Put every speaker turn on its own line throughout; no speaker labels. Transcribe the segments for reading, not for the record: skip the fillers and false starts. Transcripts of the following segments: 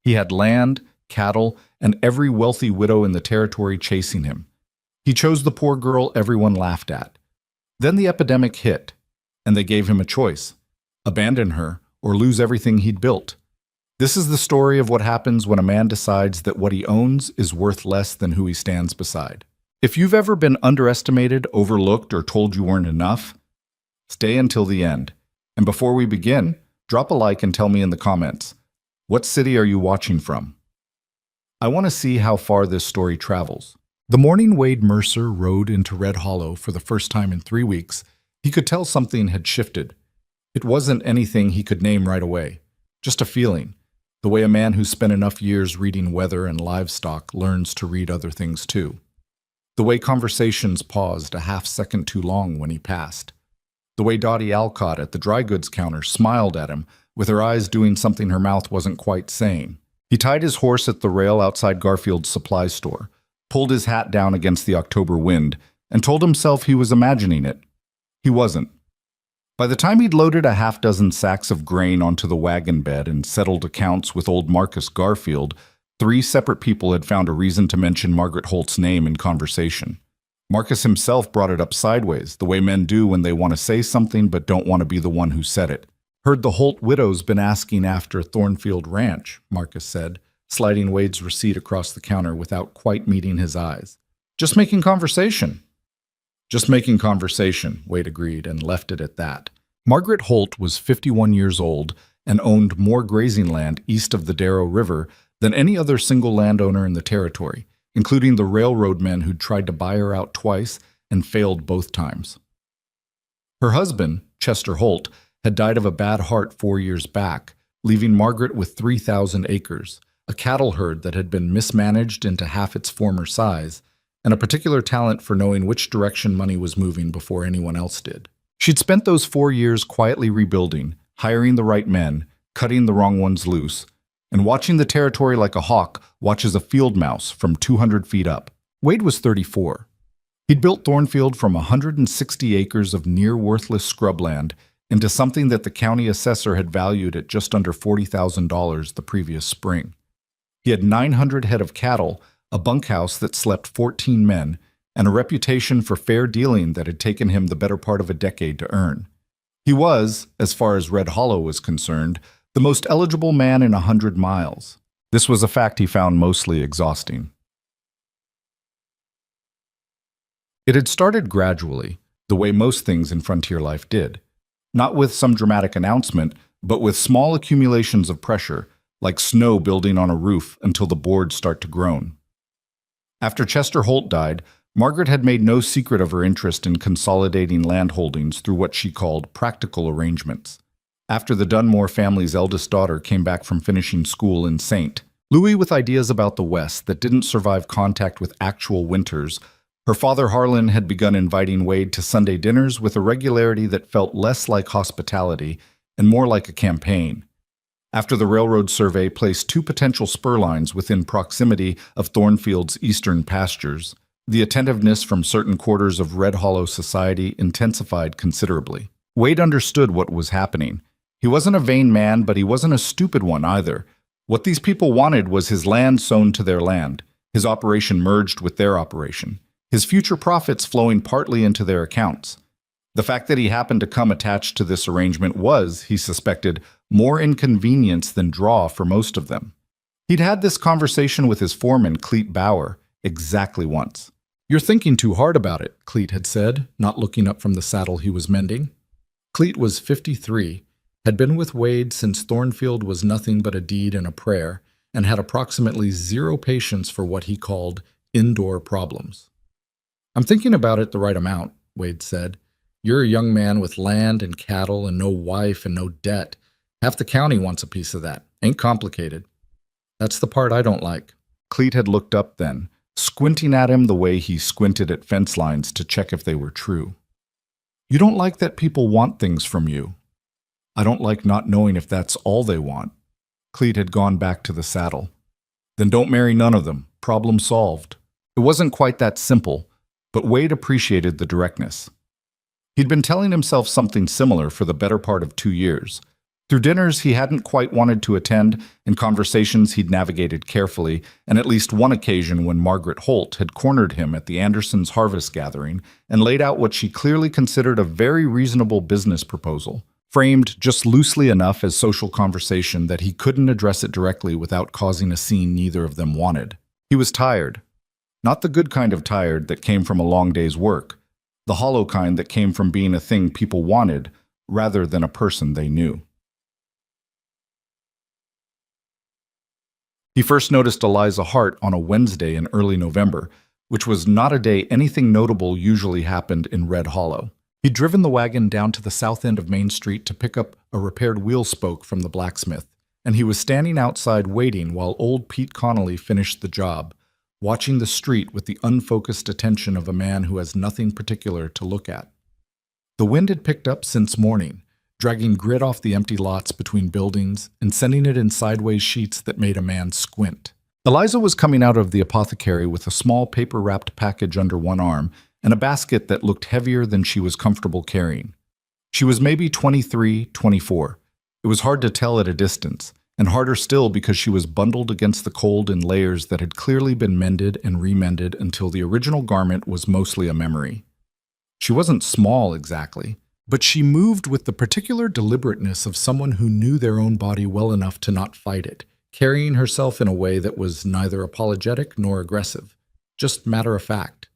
He had land, cattle, and every wealthy widow in the territory chasing him. He chose the poor girl everyone laughed at. Then the epidemic hit, and they gave him a choice: abandon her or lose everything he'd built. This is the story of what happens when a man decides that what he owns is worth less than who he stands beside. If you've ever been underestimated, overlooked, or told you weren't enough, stay until the end. And before we begin, drop a like and tell me in the comments, what city are you watching from? I want to see how far this story travels. The morning Wade Mercer rode into Red Hollow for the first time in 3 weeks, he could tell something had shifted. It wasn't anything he could name right away, just a feeling, the way a man who spent enough years reading weather and livestock learns to read other things too. The way conversations paused a half-second too long when he passed. The way Dottie Alcott at the dry goods counter smiled at him, with her eyes doing something her mouth wasn't quite saying. He tied his horse at the rail outside Garfield's supply store, pulled his hat down against the October wind, and told himself he was imagining it. He wasn't. By the time he'd loaded a half-dozen sacks of grain onto the wagon bed and settled accounts with old Marcus Garfield, 3 separate people had found a reason to mention Margaret Holt's name in conversation. Marcus himself brought it up sideways, the way men do when they want to say something but don't want to be the one who said it. "Heard the Holt widow's been asking after Thornfield Ranch," Marcus said, sliding Wade's receipt across the counter without quite meeting his eyes. "Just making conversation." "Just making conversation," Wade agreed and left it at that. Margaret Holt was 51 years old and owned more grazing land east of the Darrow River than any other single landowner in the territory, including the railroad men who'd tried to buy her out twice and failed both times. Her husband, Chester Holt, had died of a bad heart 4 years back, leaving Margaret with 3,000 acres, a cattle herd that had been mismanaged into half its former size, and a particular talent for knowing which direction money was moving before anyone else did. She'd spent those 4 years quietly rebuilding, hiring the right men, cutting the wrong ones loose, and watching the territory like a hawk watches a field mouse from 200 feet up. Wade was 34. He'd built Thornfield from 160 acres of near-worthless scrubland into something that the county assessor had valued at just under $40,000 the previous spring. He had 900 head of cattle, a bunkhouse that slept 14 men, and a reputation for fair dealing that had taken him the better part of a decade to earn. He was, as far as Red Hollow was concerned, the most eligible man in 100 miles. This was a fact he found mostly exhausting. It had started gradually, the way most things in frontier life did. Not with some dramatic announcement, but with small accumulations of pressure, like snow building on a roof until the boards start to groan. After Chester Holt died, Margaret had made no secret of her interest in consolidating land holdings through what she called practical arrangements. After the Dunmore family's eldest daughter came back from finishing school in St. Louis with ideas about the West that didn't survive contact with actual winters, her father Harlan had begun inviting Wade to Sunday dinners with a regularity that felt less like hospitality and more like a campaign. After the railroad survey placed 2 potential spur lines within proximity of Thornfield's eastern pastures, the attentiveness from certain quarters of Red Hollow society intensified considerably. Wade understood what was happening. He wasn't a vain man, but he wasn't a stupid one either. What these people wanted was his land sewn to their land, his operation merged with their operation, his future profits flowing partly into their accounts. The fact that he happened to come attached to this arrangement was, he suspected, more inconvenience than draw for most of them. He'd had this conversation with his foreman, Cleet Bauer, exactly once. "You're thinking too hard about it," Cleet had said, not looking up from the saddle he was mending. Cleet was 53, had been with Wade since Thornfield was nothing but a deed and a prayer, and had approximately 0 patience for what he called indoor problems. "I'm thinking about it the right amount," Wade said. "You're a young man with land and cattle and no wife and no debt. Half the county wants a piece of that. Ain't complicated." "That's the part I don't like." Cleet had looked up then, squinting at him the way he squinted at fence lines to check if they were true. "You don't like that people want things from you." "I don't like not knowing if that's all they want." Cleet had gone back to the saddle. "Then don't marry none of them. Problem solved." It wasn't quite that simple, but Wade appreciated the directness. He'd been telling himself something similar for the better part of 2 years. Through dinners he hadn't quite wanted to attend, and conversations he'd navigated carefully, and at least one occasion when Margaret Holt had cornered him at the Andersons' harvest gathering and laid out what she clearly considered a very reasonable business proposal, framed just loosely enough as social conversation that he couldn't address it directly without causing a scene neither of them wanted. He was tired. Not the good kind of tired that came from a long day's work, the hollow kind that came from being a thing people wanted rather than a person they knew. He first noticed Eliza Hart on a Wednesday in early November, which was not a day anything notable usually happened in Red Hollow. He'd driven the wagon down to the south end of Main Street to pick up a repaired wheel spoke from the blacksmith, and he was standing outside waiting while old Pete Connolly finished the job, watching the street with the unfocused attention of a man who has nothing particular to look at. The wind had picked up since morning, dragging grit off the empty lots between buildings and sending it in sideways sheets that made a man squint. Eliza was coming out of the apothecary with a small paper-wrapped package under one arm and a basket that looked heavier than she was comfortable carrying. She was maybe 23, 24. It was hard to tell at a distance, and harder still because she was bundled against the cold in layers that had clearly been mended and remended until the original garment was mostly a memory. She wasn't small exactly, but she moved with the particular deliberateness of someone who knew their own body well enough to not fight it, carrying herself in a way that was neither apologetic nor aggressive, just matter of fact.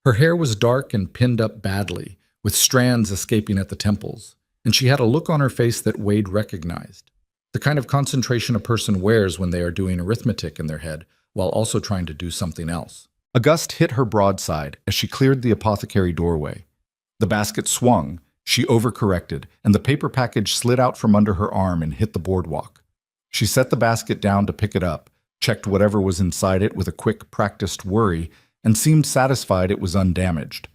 Her hair was dark and pinned up badly, with strands escaping at the temples, and she had a look on her face that Wade recognized, the kind of concentration a person wears when they are doing arithmetic in their head while also trying to do something else. A gust hit her broadside as she cleared the apothecary doorway. The basket swung, she overcorrected, and the paper package slid out from under her arm and hit the boardwalk. She set the basket down to pick it up, checked whatever was inside it with a quick, practiced worry, and seemed satisfied it was undamaged.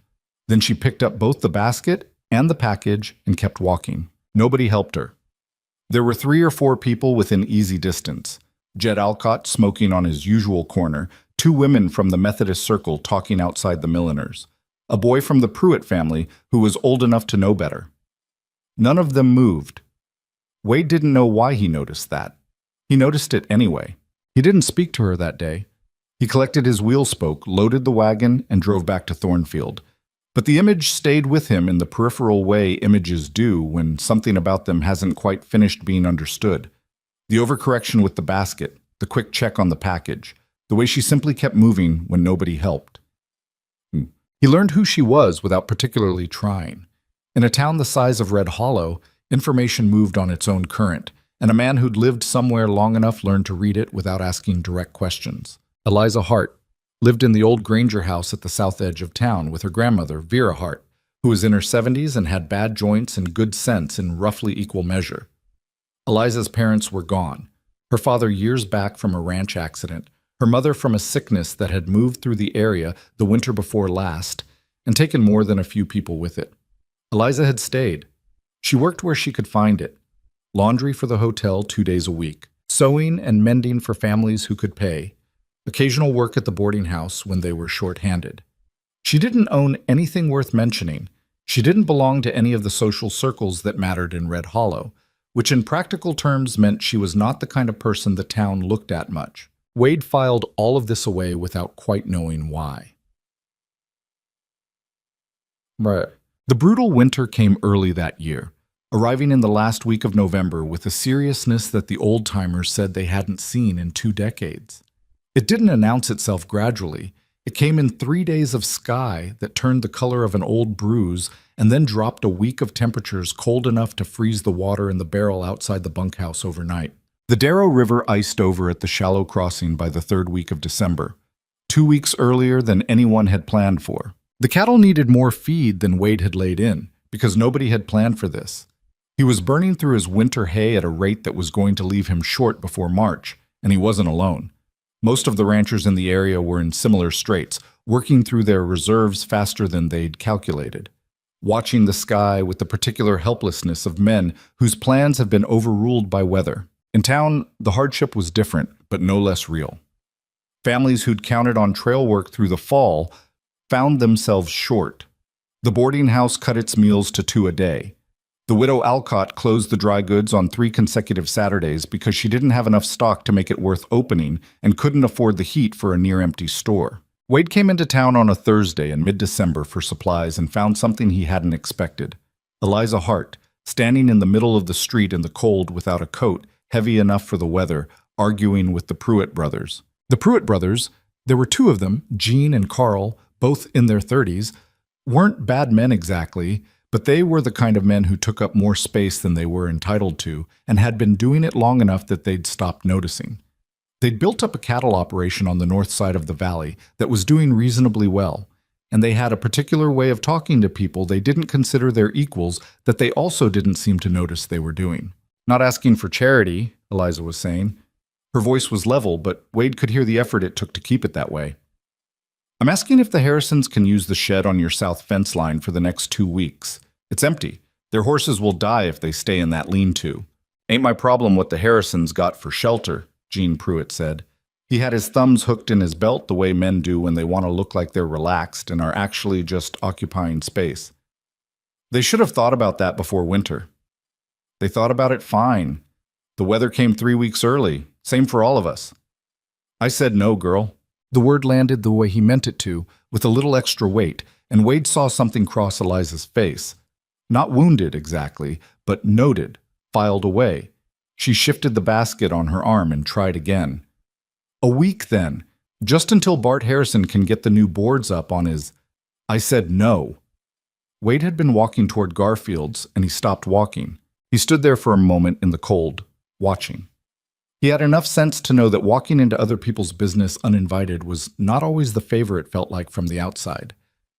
Then she picked up both the basket and the package and kept walking. Nobody helped her. There were 3 or 4 people within easy distance. Jed Alcott smoking on his usual corner, 2 women from the Methodist circle talking outside the milliners, a boy from the Pruitt family who was old enough to know better. None of them moved. Wade didn't know why he noticed that. He noticed it anyway. He didn't speak to her that day. He collected his wheel spoke, loaded the wagon, and drove back to Thornfield. But the image stayed with him in the peripheral way images do when something about them hasn't quite finished being understood. The overcorrection with the basket, the quick check on the package, the way she simply kept moving when nobody helped. He learned who she was without particularly trying. In a town the size of Red Hollow, information moved on its own current, and a man who'd lived somewhere long enough learned to read it without asking direct questions. Eliza Hart lived in the old Granger house at the south edge of town with her grandmother, Vera Hart, who was in her 70s and had bad joints and good sense in roughly equal measure. Eliza's parents were gone, her father years back from a ranch accident, her mother from a sickness that had moved through the area the winter before last and taken more than a few people with it. Eliza had stayed. She worked where she could find it. Laundry for the hotel 2 days a week, sewing and mending for families who could pay, occasional work at the boarding house when they were short-handed. She didn't own anything worth mentioning. She didn't belong to any of the social circles that mattered in Red Hollow, which in practical terms meant she was not the kind of person the town looked at much. Wade filed all of this away without quite knowing why. Right. The brutal winter came early that year, arriving in the last week of November with a seriousness that the old-timers said they hadn't seen in 2 decades. It didn't announce itself gradually. It came in 3 days of sky that turned the color of an old bruise and then dropped a week of temperatures cold enough to freeze the water in the barrel outside the bunkhouse overnight. The Darrow River iced over at the shallow crossing by the 3rd week of December, 2 weeks earlier than anyone had planned for. The cattle needed more feed than Wade had laid in, because nobody had planned for this. He was burning through his winter hay at a rate that was going to leave him short before March, and he wasn't alone. Most of the ranchers in the area were in similar straits, working through their reserves faster than they'd calculated, watching the sky with the particular helplessness of men whose plans have been overruled by weather. In town, the hardship was different, but no less real. Families who'd counted on trail work through the fall found themselves short. The boarding house cut its meals to 2 a day. The widow Alcott closed the dry goods on 3 consecutive Saturdays because she didn't have enough stock to make it worth opening and couldn't afford the heat for a near-empty store. Wade came into town on a Thursday in mid-December for supplies and found something he hadn't expected. Eliza Hart, standing in the middle of the street in the cold without a coat, heavy enough for the weather, arguing with the Pruitt brothers. The Pruitt brothers, there were 2 of them, Jean and Carl, both in their 30s, weren't bad men exactly, but they were the kind of men who took up more space than they were entitled to and had been doing it long enough that they'd stopped noticing. They'd built up a cattle operation on the north side of the valley that was doing reasonably well, and they had a particular way of talking to people they didn't consider their equals that they also didn't seem to notice they were doing. Not asking for charity, Eliza was saying. Her voice was level, but Wade could hear the effort it took to keep it that way. I'm asking if the Harrisons can use the shed on your south fence line for the next 2 weeks. It's empty. Their horses will die if they stay in that lean-to. Ain't my problem what the Harrisons got for shelter, Gene Pruitt said. He had his thumbs hooked in his belt the way men do when they want to look like they're relaxed and are actually just occupying space. They should have thought about that before winter. They thought about it fine. The weather came 3 weeks early. Same for all of us. I said no, girl. The word landed the way he meant it to, with a little extra weight, and Wade saw something cross Eliza's face. Not wounded, exactly, but noted, filed away. She shifted the basket on her arm and tried again. A week, then, just until Bart Harrison can get the new boards up on his... I said no. Wade had been walking toward Garfield's, and he stopped walking. He stood there for a moment in the cold, watching. He had enough sense to know that walking into other people's business uninvited was not always the favor it felt like from the outside.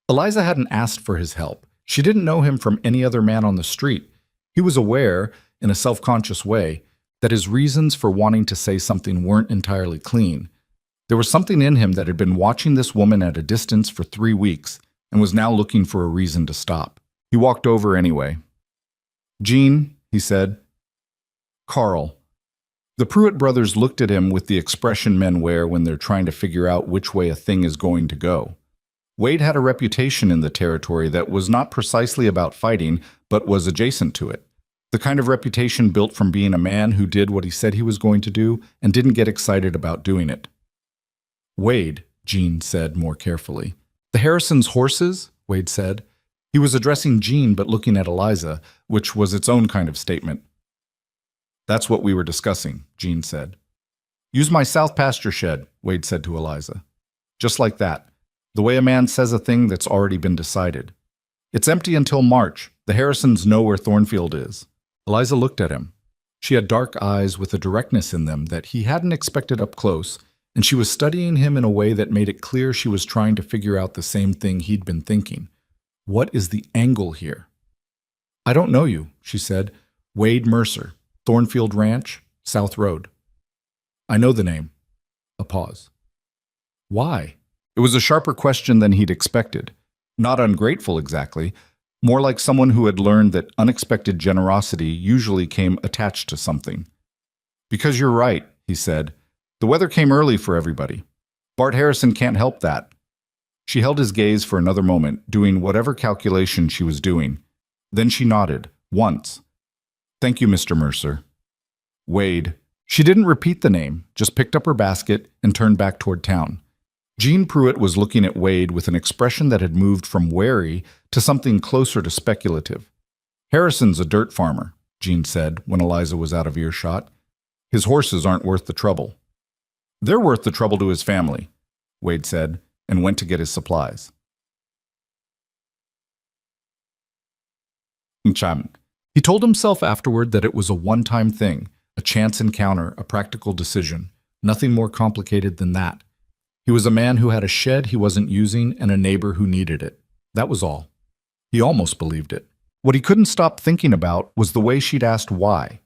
Eliza hadn't asked for his help. She didn't know him from any other man on the street. He was aware, in a self-conscious way, that his reasons for wanting to say something weren't entirely clean. There was something in him that had been watching this woman at a distance for 3 weeks and was now looking for a reason to stop. He walked over anyway. Jean, he said. Carl. The Pruitt brothers looked at him with the expression men wear when they're trying to figure out which way a thing is going to go. Wade had a reputation in the territory that was not precisely about fighting, but was adjacent to it. The kind of reputation built from being a man who did what he said he was going to do and didn't get excited about doing it. Wade, Jean said more carefully. The Harrisons' horses? Wade said. He was addressing Jean but looking at Eliza, which was its own kind of statement. That's what we were discussing, Jean said. Use my south pasture shed, Wade said to Eliza. Just like that. The way a man says a thing that's already been decided. It's empty until March. The Harrisons know where Thornfield is. Eliza looked at him. She had dark eyes with a directness in them that he hadn't expected up close, and she was studying him in a way that made it clear she was trying to figure out the same thing he'd been thinking. What is the angle here? I don't know you, she said. Wade Mercer, Thornfield Ranch, South Road. I know the name. A pause. Why? It was a sharper question than he'd expected. Not ungrateful exactly, more like someone who had learned that unexpected generosity usually came attached to something. Because you're right, he said. The weather came early for everybody. Bart Harrison can't help that. She held his gaze for another moment, doing whatever calculation she was doing. Then she nodded, once. Thank you, Mr. Mercer. Wade. She didn't repeat the name, just picked up her basket and turned back toward town. Jean Pruitt was looking at Wade with an expression that had moved from wary to something closer to speculative. Harrison's a dirt farmer, Jean said when Eliza was out of earshot. His horses aren't worth the trouble. They're worth the trouble to his family, Wade said, and went to get his supplies. He told himself afterward that it was a one-time thing, a chance encounter, a practical decision, nothing more complicated than that. He was a man who had a shed he wasn't using and a neighbor who needed it. That was all. He almost believed it. What he couldn't stop thinking about was the way she'd asked why.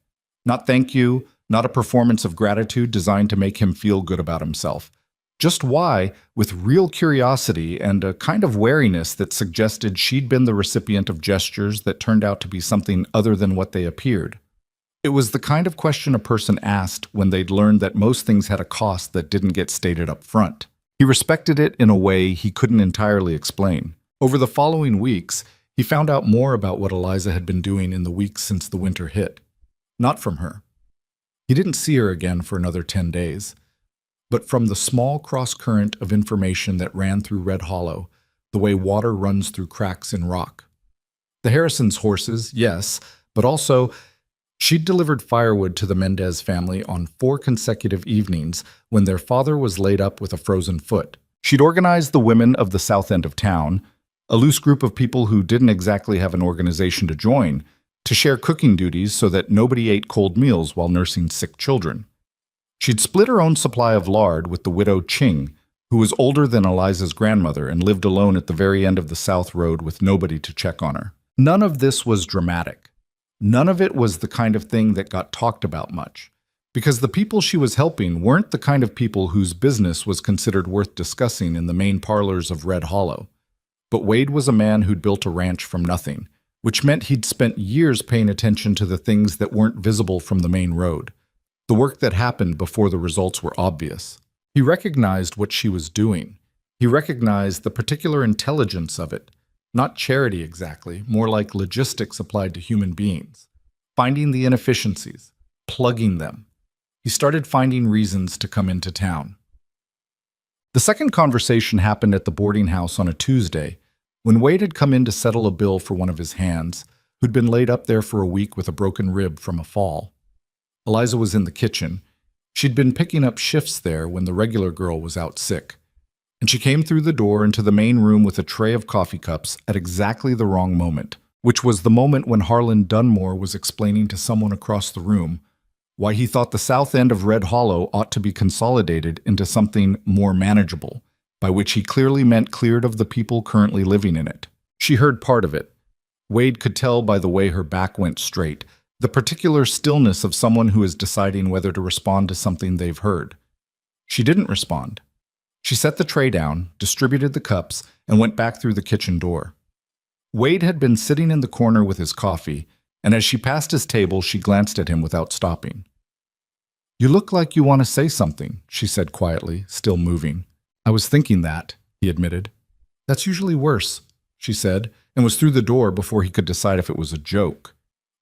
Not thank you, not a performance of gratitude designed to make him feel good about himself. Just why, with real curiosity and a kind of wariness that suggested she'd been the recipient of gestures that turned out to be something other than what they appeared. It was the kind of question a person asked when they'd learned that most things had a cost that didn't get stated up front. He respected it in a way he couldn't entirely explain. Over the following weeks, He found out more about what Eliza had been doing in the weeks since the winter hit. Not from her. He didn't see her again for another 10 days. But from the small cross-current of information that ran through Red Hollow, the way water runs through cracks in rock. The Harrisons' horses, yes, but also she'd delivered firewood to the Mendez family on 4 consecutive evenings when their father was laid up with a frozen foot. She'd organized the women of the south end of town, a loose group of people who didn't exactly have an organization to join, to share cooking duties so that nobody ate cold meals while nursing sick children. She'd split her own supply of lard with the widow Ching, who was older than Eliza's grandmother and lived alone at the very end of the South Road with nobody to check on her. None of this was dramatic. None of it was the kind of thing that got talked about much, because the people she was helping weren't the kind of people whose business was considered worth discussing in the main parlors of Red Hollow. But Wade was a man who'd built a ranch from nothing, which meant he'd spent years paying attention to the things that weren't visible from the main road, the work that happened before the results were obvious. He recognized what she was doing. He recognized the particular intelligence of it. Not charity exactly, more like logistics applied to human beings. Finding the inefficiencies, plugging them. He started finding reasons to come into town. The second conversation happened at the boarding house on a Tuesday, when Wade had come in to settle a bill for one of his hands, who'd been laid up there for a week with a broken rib from a fall. Eliza was in the kitchen. She'd been picking up shifts there when the regular girl was out sick. And she came through the door into the main room with a tray of coffee cups at exactly the wrong moment, which was the moment when Harlan Dunmore was explaining to someone across the room why he thought the south end of Red Hollow ought to be consolidated into something more manageable, by which he clearly meant cleared of the people currently living in it. She heard part of it. Wade could tell by the way her back went straight, the particular stillness of someone who is deciding whether to respond to something they've heard. She didn't respond. She set the tray down, distributed the cups, and went back through the kitchen door. Wade had been sitting in the corner with his coffee, and as she passed his table, she glanced at him without stopping. "You look like you want to say something," she said quietly, still moving. "I was thinking that," he admitted. "That's usually worse," she said, and was through the door before he could decide if it was a joke.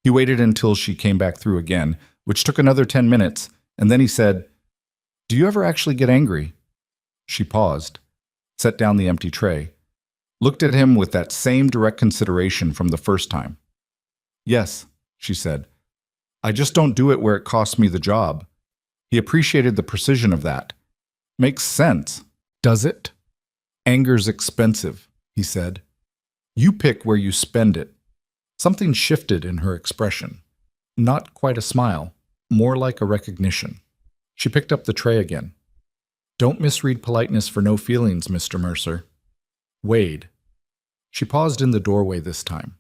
He waited until she came back through again, which took another 10 minutes, and then he said, "Do you ever actually get angry?" She paused, set down the empty tray, looked at him with that same direct consideration from the first time. "Yes," she said. "I just don't do it where it costs me the job." He appreciated the precision of that. "Makes sense." "Does it?" "Anger's expensive," he said. "You pick where you spend it." Something shifted in her expression. Not quite a smile, more like a recognition. She picked up the tray again. "Don't misread politeness for no feelings, Mr. Mercer." "Wade." She paused in the doorway this time.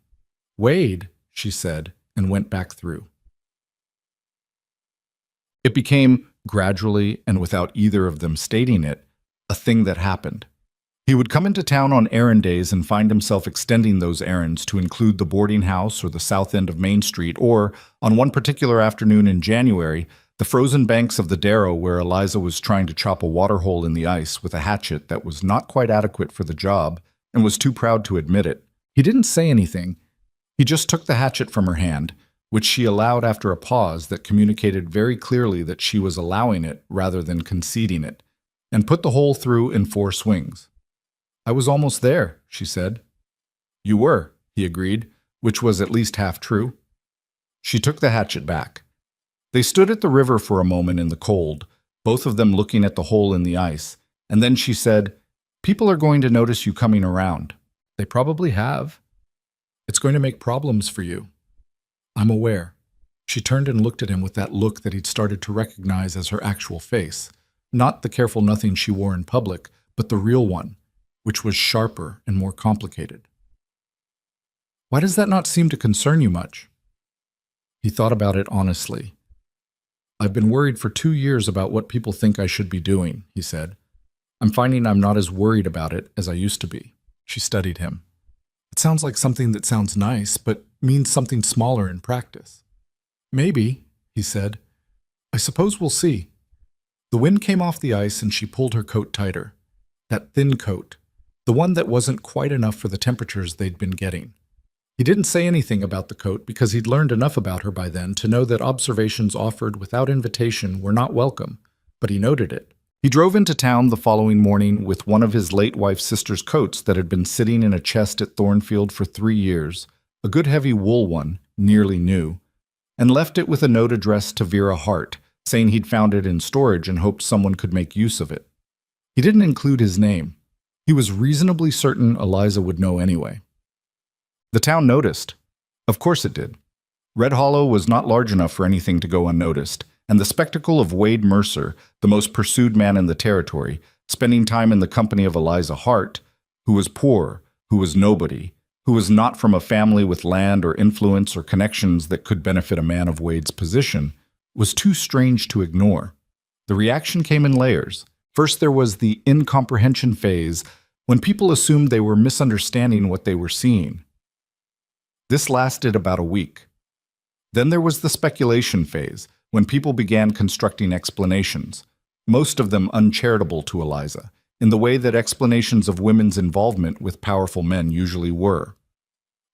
"Wade," she said, and went back through. It became, gradually and without either of them stating it, a thing that happened. He would come into town on errand days and find himself extending those errands to include the boarding house or the south end of Main Street, or, on one particular afternoon in January, the frozen banks of the Darrow where Eliza was trying to chop a water hole in the ice with a hatchet that was not quite adequate for the job and was too proud to admit it. He didn't say anything. He just took the hatchet from her hand, which she allowed after a pause that communicated very clearly that she was allowing it rather than conceding it, and put the hole through in 4 swings. "I was almost there," she said. "You were," he agreed, which was at least half true. She took the hatchet back. They stood at the river for a moment in the cold, both of them looking at the hole in the ice, and then she said, "People are going to notice you coming around." "They probably have." "It's going to make problems for you." "I'm aware." She turned and looked at him with that look that he'd started to recognize as her actual face, not the careful nothing she wore in public, but the real one, which was sharper and more complicated. "Why does that not seem to concern you much?" He thought about it honestly. "I've been worried for 2 years about what people think I should be doing," he said. "I'm finding I'm not as worried about it as I used to be." She studied him. "It sounds like something that sounds nice, but means something smaller in practice." "Maybe," he said. "I suppose we'll see." The wind came off the ice and she pulled her coat tighter. That thin coat, the one that wasn't quite enough for the temperatures they'd been getting. He didn't say anything about the coat because he'd learned enough about her by then to know that observations offered without invitation were not welcome, but he noted it. He drove into town the following morning with one of his late wife's sister's coats that had been sitting in a chest at Thornfield for 3 years, a good heavy wool one, nearly new, and left it with a note addressed to Vera Hart, saying he'd found it in storage and hoped someone could make use of it. He didn't include his name. He was reasonably certain Eliza would know anyway. The town noticed. Of course it did. Red Hollow was not large enough for anything to go unnoticed, and the spectacle of Wade Mercer, the most pursued man in the territory, spending time in the company of Eliza Hart, who was poor, who was nobody, who was not from a family with land or influence or connections that could benefit a man of Wade's position, was too strange to ignore. The reaction came in layers. First, there was the incomprehension phase, when people assumed they were misunderstanding what they were seeing. This lasted about a week. Then there was the speculation phase, when people began constructing explanations, most of them uncharitable to Eliza, in the way that explanations of women's involvement with powerful men usually were.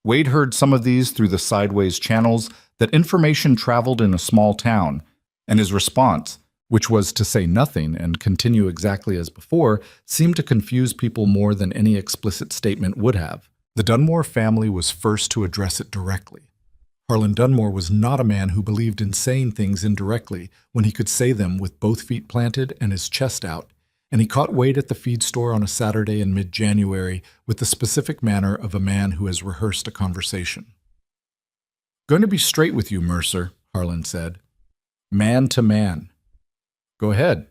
Wade heard some of these through the sideways channels that information traveled in a small town, and his response, which was to say nothing and continue exactly as before, seemed to confuse people more than any explicit statement would have. The Dunmore family was first to address it directly. Harlan Dunmore was not a man who believed in saying things indirectly when he could say them with both feet planted and his chest out, and he caught Wade at the feed store on a Saturday in mid-January with the specific manner of a man who has rehearsed a conversation. "Going to be straight with you, Mercer," Harlan said. "Man to man." "Go ahead."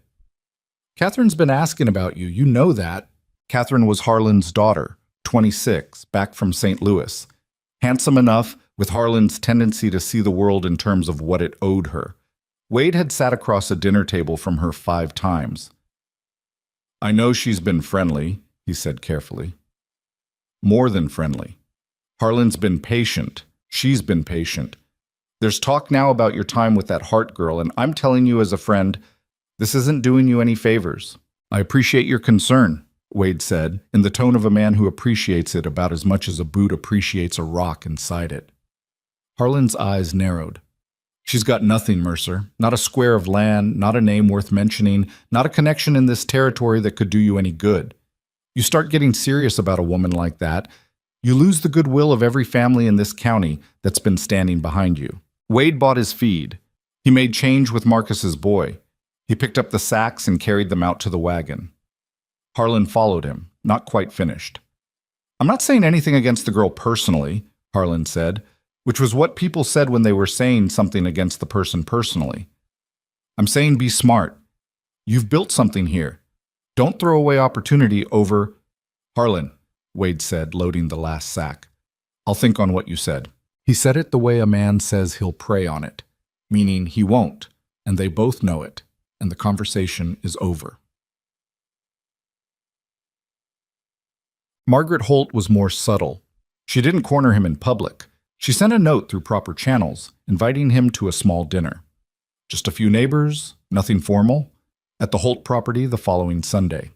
"Catherine's been asking about you. You know that." Catherine was Harlan's daughter, 26, back from St. Louis. Handsome enough, with Harlan's tendency to see the world in terms of what it owed her. Wade had sat across a dinner table from her 5 times. "I know she's been friendly," he said carefully. "More than friendly. Harlan's been patient. She's been patient. There's talk now about your time with that Hart girl, and I'm telling you as a friend, this isn't doing you any favors. I appreciate your concern," Wade said, in the tone of a man who appreciates it about as much as a boot appreciates a rock inside it. Harlan's eyes narrowed. "She's got nothing, Mercer. Not a square of land, not a name worth mentioning, not a connection in this territory that could do you any good. You start getting serious about a woman like that, you lose the goodwill of every family in this county that's been standing behind you." Wade bought his feed. He made change with Marcus's boy. He picked up the sacks and carried them out to the wagon. Harlan followed him, not quite finished. "I'm not saying anything against the girl personally," Harlan said, which was what people said when they were saying something against the person personally. "I'm saying be smart. You've built something here. Don't throw away opportunity over—" "Harlan," Wade said, loading the last sack. "I'll think on what you said." He said it the way a man says he'll pray on it, meaning he won't, and they both know it, and the conversation is over. Margaret Holt was more subtle. She didn't corner him in public. She sent a note through proper channels, inviting him to a small dinner. Just a few neighbors, nothing formal, at the Holt property the following Sunday.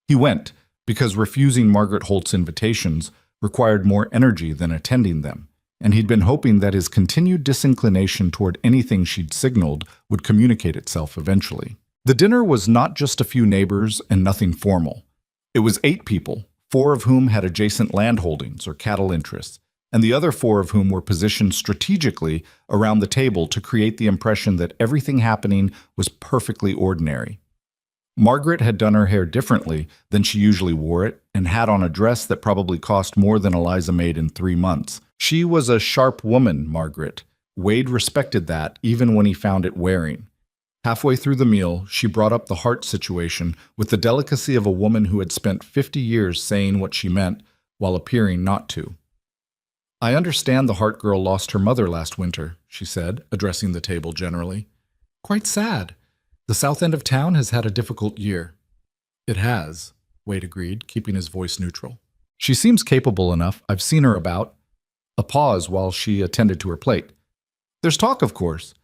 He went, because refusing Margaret Holt's invitations required more energy than attending them, and he'd been hoping that his continued disinclination toward anything she'd signaled would communicate itself eventually. The dinner was not just a few neighbors and nothing formal. It was 8 people, 4 of whom had adjacent land holdings or cattle interests, and the other 4 of whom were positioned strategically around the table to create the impression that everything happening was perfectly ordinary. Margaret had done her hair differently than she usually wore it, and had on a dress that probably cost more than Eliza made in 3 months. She was a sharp woman, Margaret. Wade respected that, even when he found it wearing. Halfway through the meal, she brought up the Hart situation with the delicacy of a woman who had spent 50 years saying what she meant while appearing not to. "I understand the Hart girl lost her mother last winter," she said, addressing the table generally. "Quite sad. The south end of town has had a difficult year." "It has," Wade agreed, keeping his voice neutral. "She seems capable enough. I've seen her about." A pause while she attended to her plate. "There's talk, of course.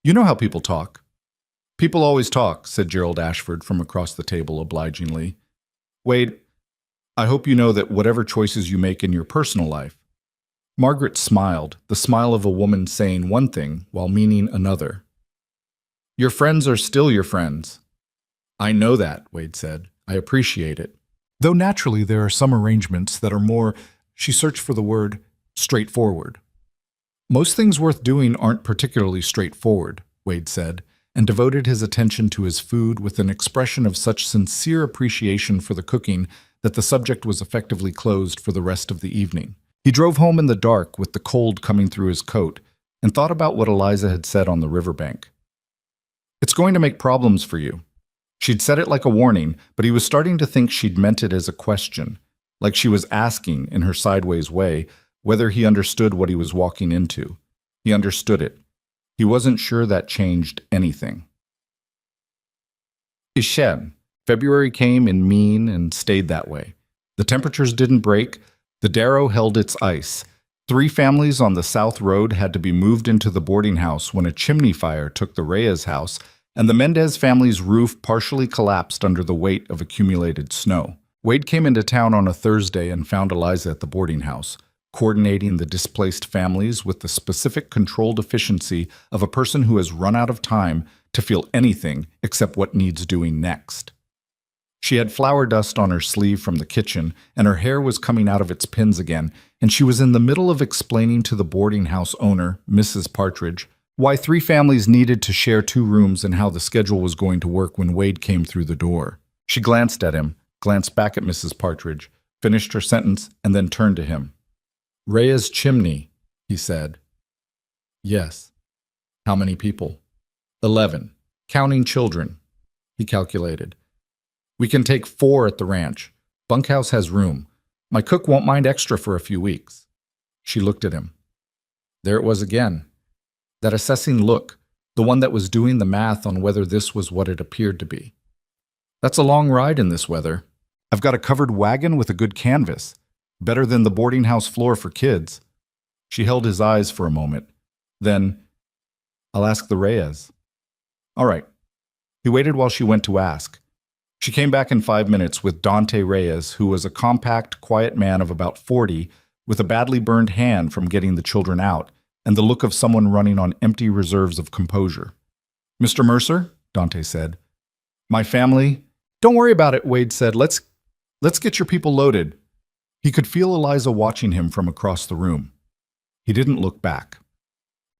You know how people talk." "People always talk," said Gerald Ashford from across the table obligingly. "Wade, I hope you know that whatever choices you make in your personal life—" Margaret smiled, the smile of a woman saying one thing while meaning another. Your friends are still your friends. I know that, Wade said. I appreciate it. Though naturally there are some arrangements that are more, she searched for the word, straightforward. Most things worth doing aren't particularly straightforward, Wade said, and devoted his attention to his food with an expression of such sincere appreciation for the cooking that the subject was effectively closed for the rest of the evening. He drove home in the dark with the cold coming through his coat and thought about what Eliza had said on the riverbank. It's going to make problems for you. She'd said it like a warning, but he was starting to think she'd meant it as a question, like she was asking, in her sideways way, whether he understood what he was walking into. He understood it. He wasn't sure that changed anything. Ishen. February came in mean and stayed that way. The temperatures didn't break. The Darrow held its ice. 3 families on the South Road had to be moved into the boarding house when a chimney fire took the Reyes house, and the Mendez family's roof partially collapsed under the weight of accumulated snow. Wade came into town on a Thursday and found Eliza at the boarding house, coordinating the displaced families with the specific controlled efficiency of a person who has run out of time to feel anything except what needs doing next. She had flour dust on her sleeve from the kitchen, and her hair was coming out of its pins again, and she was in the middle of explaining to the boarding house owner, Mrs. Partridge, why 3 families needed to share 2 rooms and how the schedule was going to work when Wade came through the door. She glanced at him, glanced back at Mrs. Partridge, finished her sentence, and then turned to him. Rhea's chimney, he said. Yes. How many people? 11, counting children, he calculated. We can take 4 at the ranch. Bunkhouse has room. My cook won't mind extra for a few weeks. She looked at him. There it was again. That assessing look, the one that was doing the math on whether this was what it appeared to be. That's a long ride in this weather. I've got a covered wagon with a good canvas. Better than the boarding house floor for kids. She held his eyes for a moment. Then, I'll ask the Reyes. All right. He waited while she went to ask. She came back in 5 minutes with Dante Reyes, who was a compact, quiet man of about 40, with a badly burned hand from getting the children out, and the look of someone running on empty reserves of composure. Mr. Mercer, Dante said. My family? Don't worry about it, Wade said. Let's get your people loaded. He could feel Eliza watching him from across the room. He didn't look back.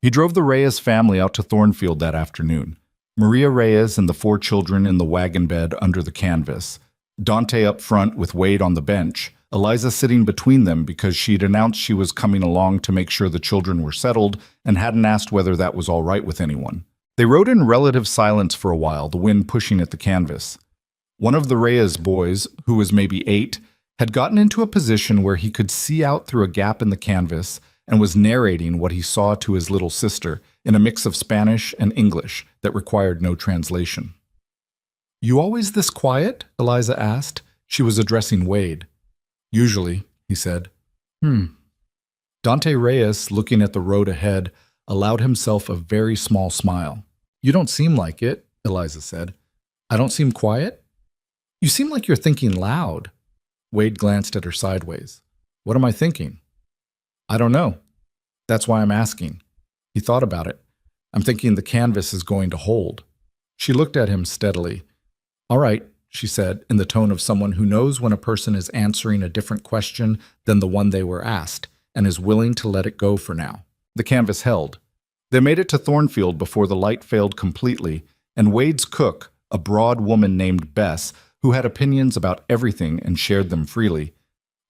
He drove the Reyes family out to Thornfield that afternoon. Maria Reyes and the 4 children in the wagon bed under the canvas. Dante up front with Wade on the bench, Eliza sitting between them because she'd announced she was coming along to make sure the children were settled and hadn't asked whether that was all right with anyone. They rode in relative silence for a while, the wind pushing at the canvas. One of the Reyes boys, who was maybe 8, had gotten into a position where he could see out through a gap in the canvas and was narrating what he saw to his little sister in a mix of Spanish and English that required no translation. You always this quiet? Eliza asked. She was addressing Wade. Usually, he said. Dante Reyes, looking at the road ahead, allowed himself a very small smile. You don't seem like it, Eliza said. I don't seem quiet? You seem like you're thinking loud. Wade glanced at her sideways. What am I thinking? I don't know. That's why I'm asking. He thought about it. I'm thinking the canvas is going to hold. She looked at him steadily. All right, she said, in the tone of someone who knows when a person is answering a different question than the one they were asked, and is willing to let it go for now. The canvas held. They made it to Thornfield before the light failed completely, and Wade's cook, a broad woman named Bess, who had opinions about everything and shared them freely,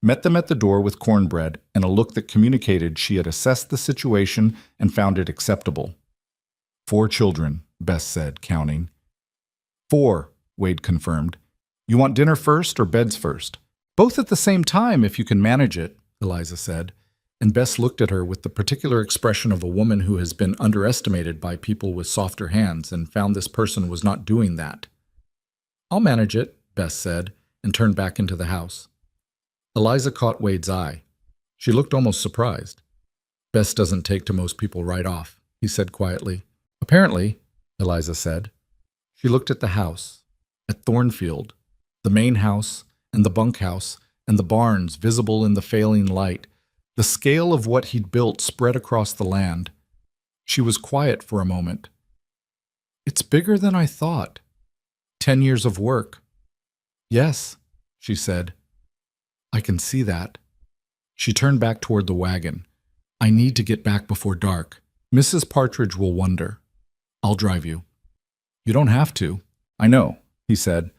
met them at the door with cornbread and a look that communicated she had assessed the situation and found it acceptable. 4 children, Bess said, counting. 4, Wade confirmed. You want dinner first or beds first? Both at the same time, if you can manage it, Eliza said, and Bess looked at her with the particular expression of a woman who has been underestimated by people with softer hands and found this person was not doing that. I'll manage it, Bess said, and turned back into the house. Eliza caught Wade's eye. She looked almost surprised. Bess doesn't take to most people right off, he said quietly. Apparently, Eliza said. She looked at the house, at Thornfield, the main house and the bunkhouse and the barns visible in the failing light, The scale of what he'd built spread across the land. She was quiet for a moment. "It's bigger than I thought. 10 years of work." "Yes," she said. "I can see that." She turned back toward the wagon. "I need to get back before dark. Mrs. Partridge will wonder. I'll drive you." "You don't have to." "I know," he said.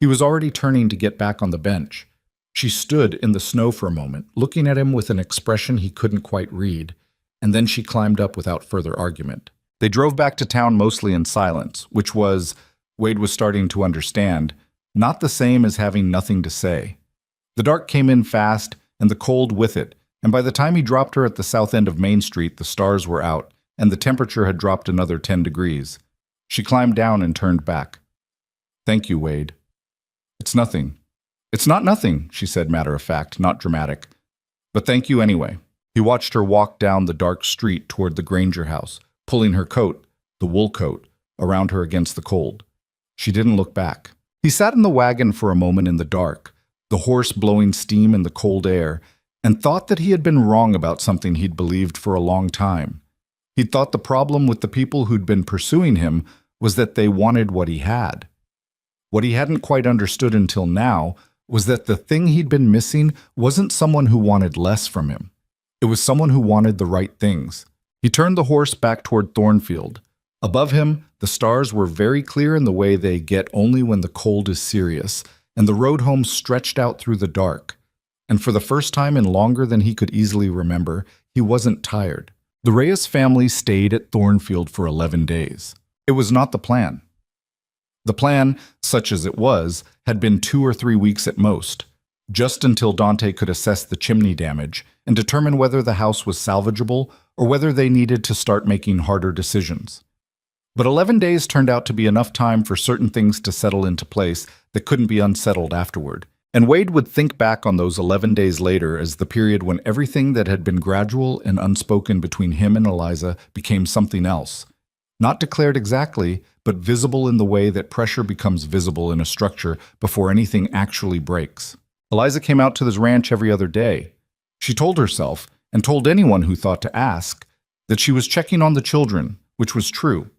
He was already turning to get back on the bench. She stood in the snow for a moment, looking at him with an expression he couldn't quite read, and then she climbed up without further argument. They drove back to town mostly in silence, which was, Wade was starting to understand, not the same as having nothing to say. The dark came in fast, and the cold with it, and by the time he dropped her at the south end of Main Street, the stars were out, and the temperature had dropped another 10 degrees. She climbed down and turned back. "Thank you, Wade." "It's nothing." "It's not nothing," she said, matter of fact, not dramatic. "But thank you anyway." He watched her walk down the dark street toward the Granger house, pulling her coat, the wool coat, around her against the cold. She didn't look back. He sat in the wagon for a moment in the dark, the horse blowing steam in the cold air, and thought that he had been wrong about something he'd believed for a long time. He'd thought the problem with the people who'd been pursuing him was that they wanted what he had. What he hadn't quite understood until now was that the thing he'd been missing wasn't someone who wanted less from him. It was someone who wanted the right things. He turned the horse back toward Thornfield. Above him, the stars were very clear in the way they get only when the cold is serious, and the road home stretched out through the dark. And for the first time in longer than he could easily remember, he wasn't tired. The Reyes family stayed at Thornfield for 11 days. It was not the plan. The plan, such as it was, had been 2 or 3 weeks at most, just until Dante could assess the chimney damage and determine whether the house was salvageable or whether they needed to start making harder decisions. But 11 days turned out to be enough time for certain things to settle into place that couldn't be unsettled afterward. And Wade would think back on those 11 days later as the period when everything that had been gradual and unspoken between him and Eliza became something else. Not declared exactly, but visible in the way that pressure becomes visible in a structure before anything actually breaks. Eliza came out to this ranch every other day. She told herself, and told anyone who thought to ask, that she was checking on the children, which was true.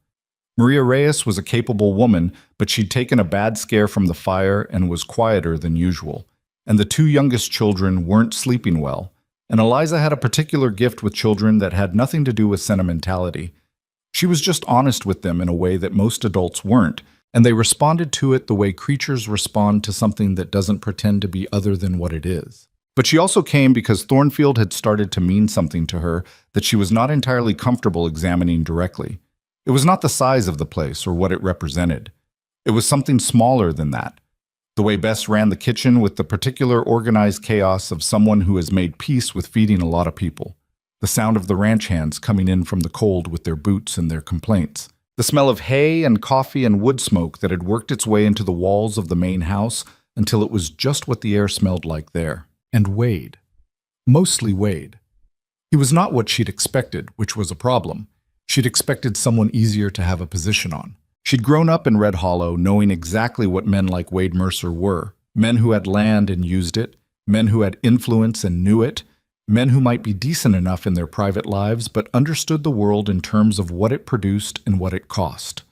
Maria Reyes was a capable woman, but she'd taken a bad scare from the fire and was quieter than usual. And the 2 youngest children weren't sleeping well. And Eliza had a particular gift with children that had nothing to do with sentimentality. She was just honest with them in a way that most adults weren't, and they responded to it the way creatures respond to something that doesn't pretend to be other than what it is. But she also came because Thornfield had started to mean something to her that she was not entirely comfortable examining directly. It was not the size of the place or what it represented. It was something smaller than that. The way Bess ran the kitchen with the particular organized chaos of someone who has made peace with feeding a lot of people. The sound of the ranch hands coming in from the cold with their boots and their complaints. The smell of hay and coffee and wood smoke that had worked its way into the walls of the main house until it was just what the air smelled like there. And Wade. Mostly Wade. He was not what she'd expected, which was a problem. She'd expected someone easier to have a position on. She'd grown up in Red Hollow knowing exactly what men like Wade Mercer were. Men who had land and used it. Men who had influence and knew it. Men who might be decent enough in their private lives but understood the world in terms of what it produced and what it cost.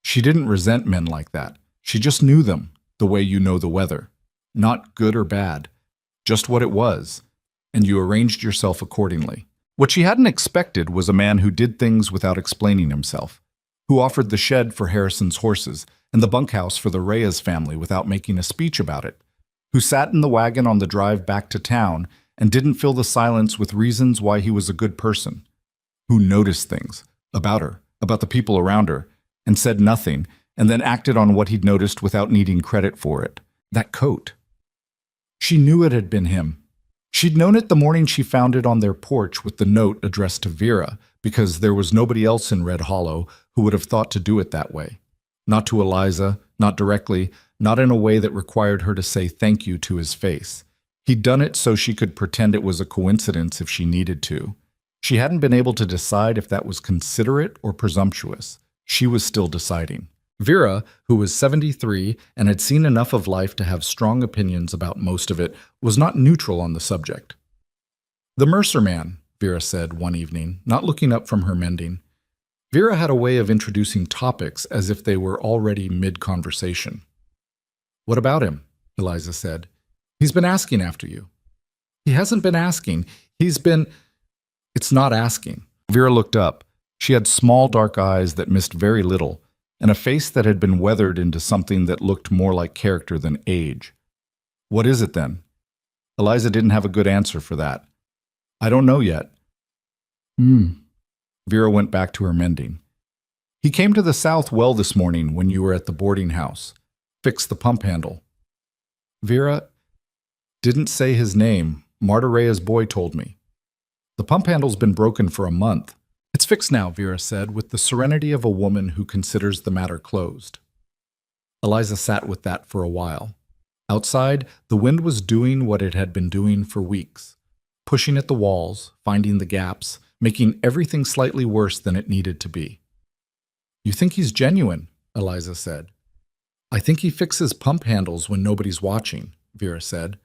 She didn't resent men like that. She just knew them, the way you know the weather. Not good or bad, just what it was, and you arranged yourself accordingly. What she hadn't expected was a man who did things without explaining himself, who offered the shed for Harrison's horses and the bunkhouse for the Reyes family without making a speech about it, who sat in the wagon on the drive back to town and didn't fill the silence with reasons why he was a good person, who noticed things about her, about the people around her, and said nothing, and then acted on what he'd noticed without needing credit for it. That coat. She knew it had been him. She'd known it the morning she found it on their porch with the note addressed to Vera, because there was nobody else in Red Hollow who would have thought to do it that way. Not to Eliza, not directly, not in a way that required her to say thank you to his face. He'd done it so she could pretend it was a coincidence if she needed to. She hadn't been able to decide if that was considerate or presumptuous. She was still deciding. Vera, who was 73 and had seen enough of life to have strong opinions about most of it, was not neutral on the subject. The Mercer man, Vera said one evening, not looking up from her mending. Vera had a way of introducing topics as if they were already mid-conversation. What about him? Eliza said. He's been asking after you. He hasn't been asking. He's been... It's not asking. Vera looked up. She had small dark eyes that missed very little, and a face that had been weathered into something that looked more like character than age. What is it then? Eliza didn't have a good answer for that. I don't know yet. Vera went back to her mending. He came to the south well this morning when you were at the boarding house. Fixed the pump handle. Vera didn't say his name. Marta Rea's boy told me. The pump handle's been broken for a month. It's fixed now, Vera said, with the serenity of a woman who considers the matter closed. Eliza sat with that for a while. Outside, the wind was doing what it had been doing for weeks, pushing at the walls, finding the gaps, making everything slightly worse than it needed to be. You think he's genuine, Eliza said. I think he fixes pump handles when nobody's watching, Vera said.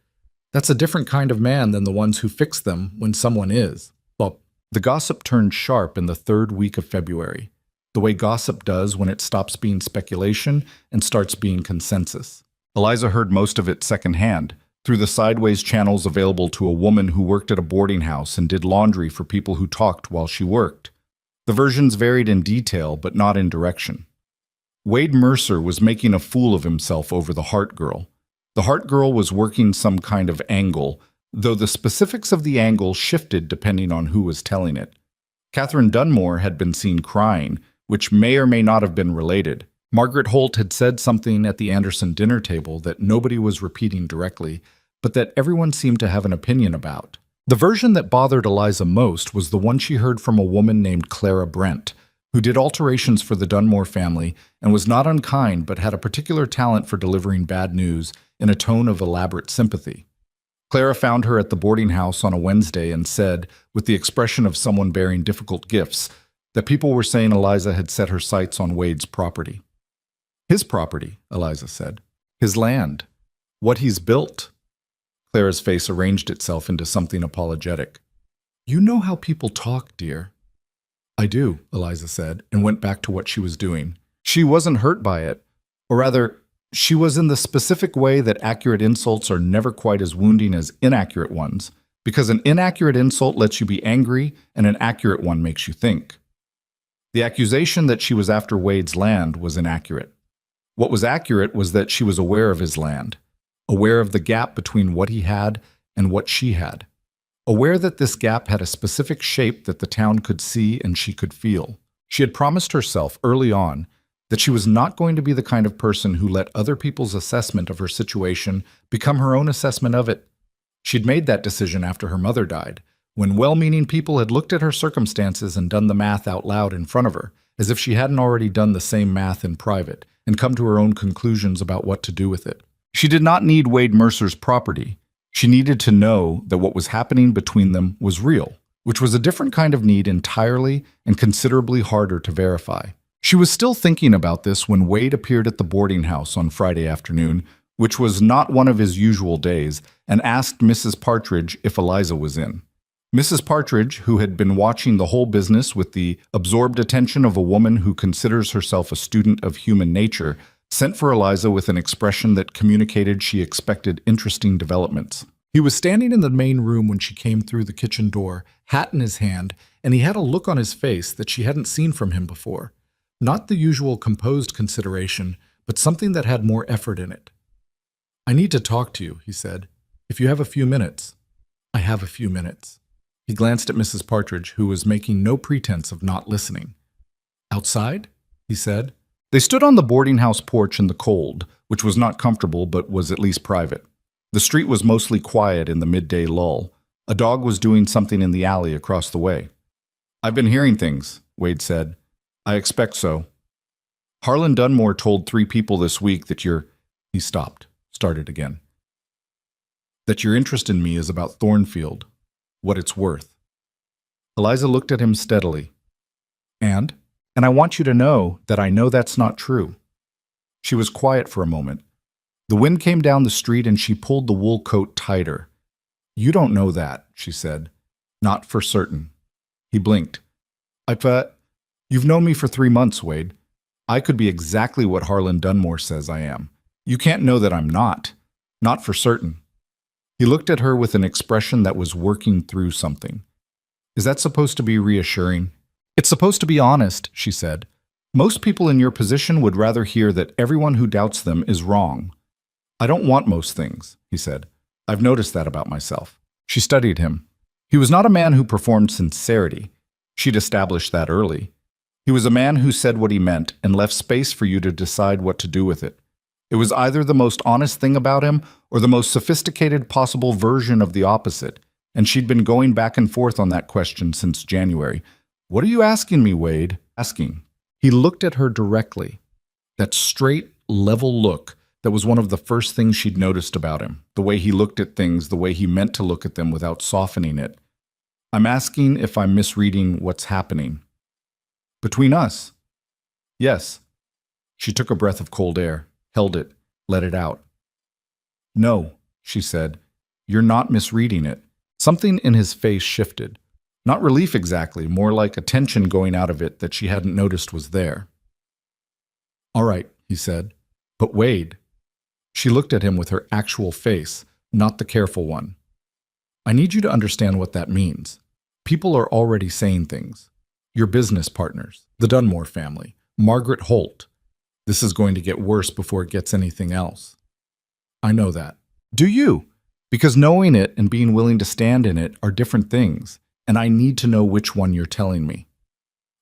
That's a different kind of man than the ones who fix them when someone is. Well, the gossip turned sharp in the third week of February, the way gossip does when it stops being speculation and starts being consensus. Eliza heard most of it secondhand, through the sideways channels available to a woman who worked at a boarding house and did laundry for people who talked while she worked. The versions varied in detail, but not in direction. Wade Mercer was making a fool of himself over the Hart girl. The Hart girl was working some kind of angle, though the specifics of the angle shifted depending on who was telling it. Catherine Dunmore had been seen crying, which may or may not have been related. Margaret Holt had said something at the Anderson dinner table that nobody was repeating directly, but that everyone seemed to have an opinion about. The version that bothered Eliza most was the one she heard from a woman named Clara Brent, who did alterations for the Dunmore family and was not unkind but had a particular talent for delivering bad news in a tone of elaborate sympathy. Clara found her at the boarding house on a Wednesday and said, with the expression of someone bearing difficult gifts, that people were saying Eliza had set her sights on Wade's property. His property, Eliza said. His land. What he's built. Clara's face arranged itself into something apologetic. You know how people talk, dear. I do, Eliza said, and went back to what she was doing. She wasn't hurt by it. Or rather, she was in the specific way that accurate insults are never quite as wounding as inaccurate ones, because an inaccurate insult lets you be angry and an accurate one makes you think. The accusation that she was after Wade's land was inaccurate. What was accurate was that she was aware of his land, aware of the gap between what he had and what she had, aware that this gap had a specific shape that the town could see and she could feel. She had promised herself early on that she was not going to be the kind of person who let other people's assessment of her situation become her own assessment of it. She'd made that decision after her mother died, when well-meaning people had looked at her circumstances and done the math out loud in front of her, as if she hadn't already done the same math in private, and come to her own conclusions about what to do with it. She did not need Wade Mercer's property. She needed to know that what was happening between them was real, which was a different kind of need entirely and considerably harder to verify. She was still thinking about this when Wade appeared at the boarding house on Friday afternoon, which was not one of his usual days, and asked Mrs. Partridge if Eliza was in. Mrs. Partridge, who had been watching the whole business with the absorbed attention of a woman who considers herself a student of human nature, sent for Eliza with an expression that communicated she expected interesting developments. He was standing in the main room when she came through the kitchen door, hat in his hand, and he had a look on his face that she hadn't seen from him before. Not the usual composed consideration, but something that had more effort in it. I need to talk to you, he said. If you have a few minutes. I have a few minutes. He glanced at Mrs. Partridge, who was making no pretense of not listening. Outside? He said. They stood on the boarding house porch in the cold, which was not comfortable but was at least private. The street was mostly quiet in the midday lull. A dog was doing something in the alley across the way. I've been hearing things, Wade said. I expect so. Harlan Dunmore told 3 people this week that He stopped, started again. That your interest in me is about Thornfield, what it's worth. Eliza looked at him steadily. And I want you to know that I know that's not true. She was quiet for a moment. The wind came down the street and she pulled the wool coat tighter. You don't know that, she said. Not for certain. He blinked. You've known me for 3 months, Wade. I could be exactly what Harlan Dunmore says I am. You can't know that I'm not. Not for certain. He looked at her with an expression that was working through something. Is that supposed to be reassuring? It's supposed to be honest, she said. Most people in your position would rather hear that everyone who doubts them is wrong. I don't want most things, he said. I've noticed that about myself. She studied him. He was not a man who performed sincerity. She'd established that early. He was a man who said what he meant and left space for you to decide what to do with it. It was either the most honest thing about him or the most sophisticated possible version of the opposite, and she'd been going back and forth on that question since January. What are you asking me, Wade? Asking. He looked at her directly. That straight, level look that was one of the first things she'd noticed about him, the way he looked at things, the way he meant to look at them without softening it. I'm asking if I'm misreading what's happening. Between us? Yes. She took a breath of cold air, held it, let it out. No, she said. You're not misreading it. Something in his face shifted. Not relief exactly, more like a tension going out of it that she hadn't noticed was there. All right, he said. But Wade. She looked at him with her actual face, not the careful one. I need you to understand what that means. People are already saying things. Your business partners, the Dunmore family, Margaret Holt. This is going to get worse before it gets anything else. I know that. Do you? Because knowing it and being willing to stand in it are different things, and I need to know which one you're telling me.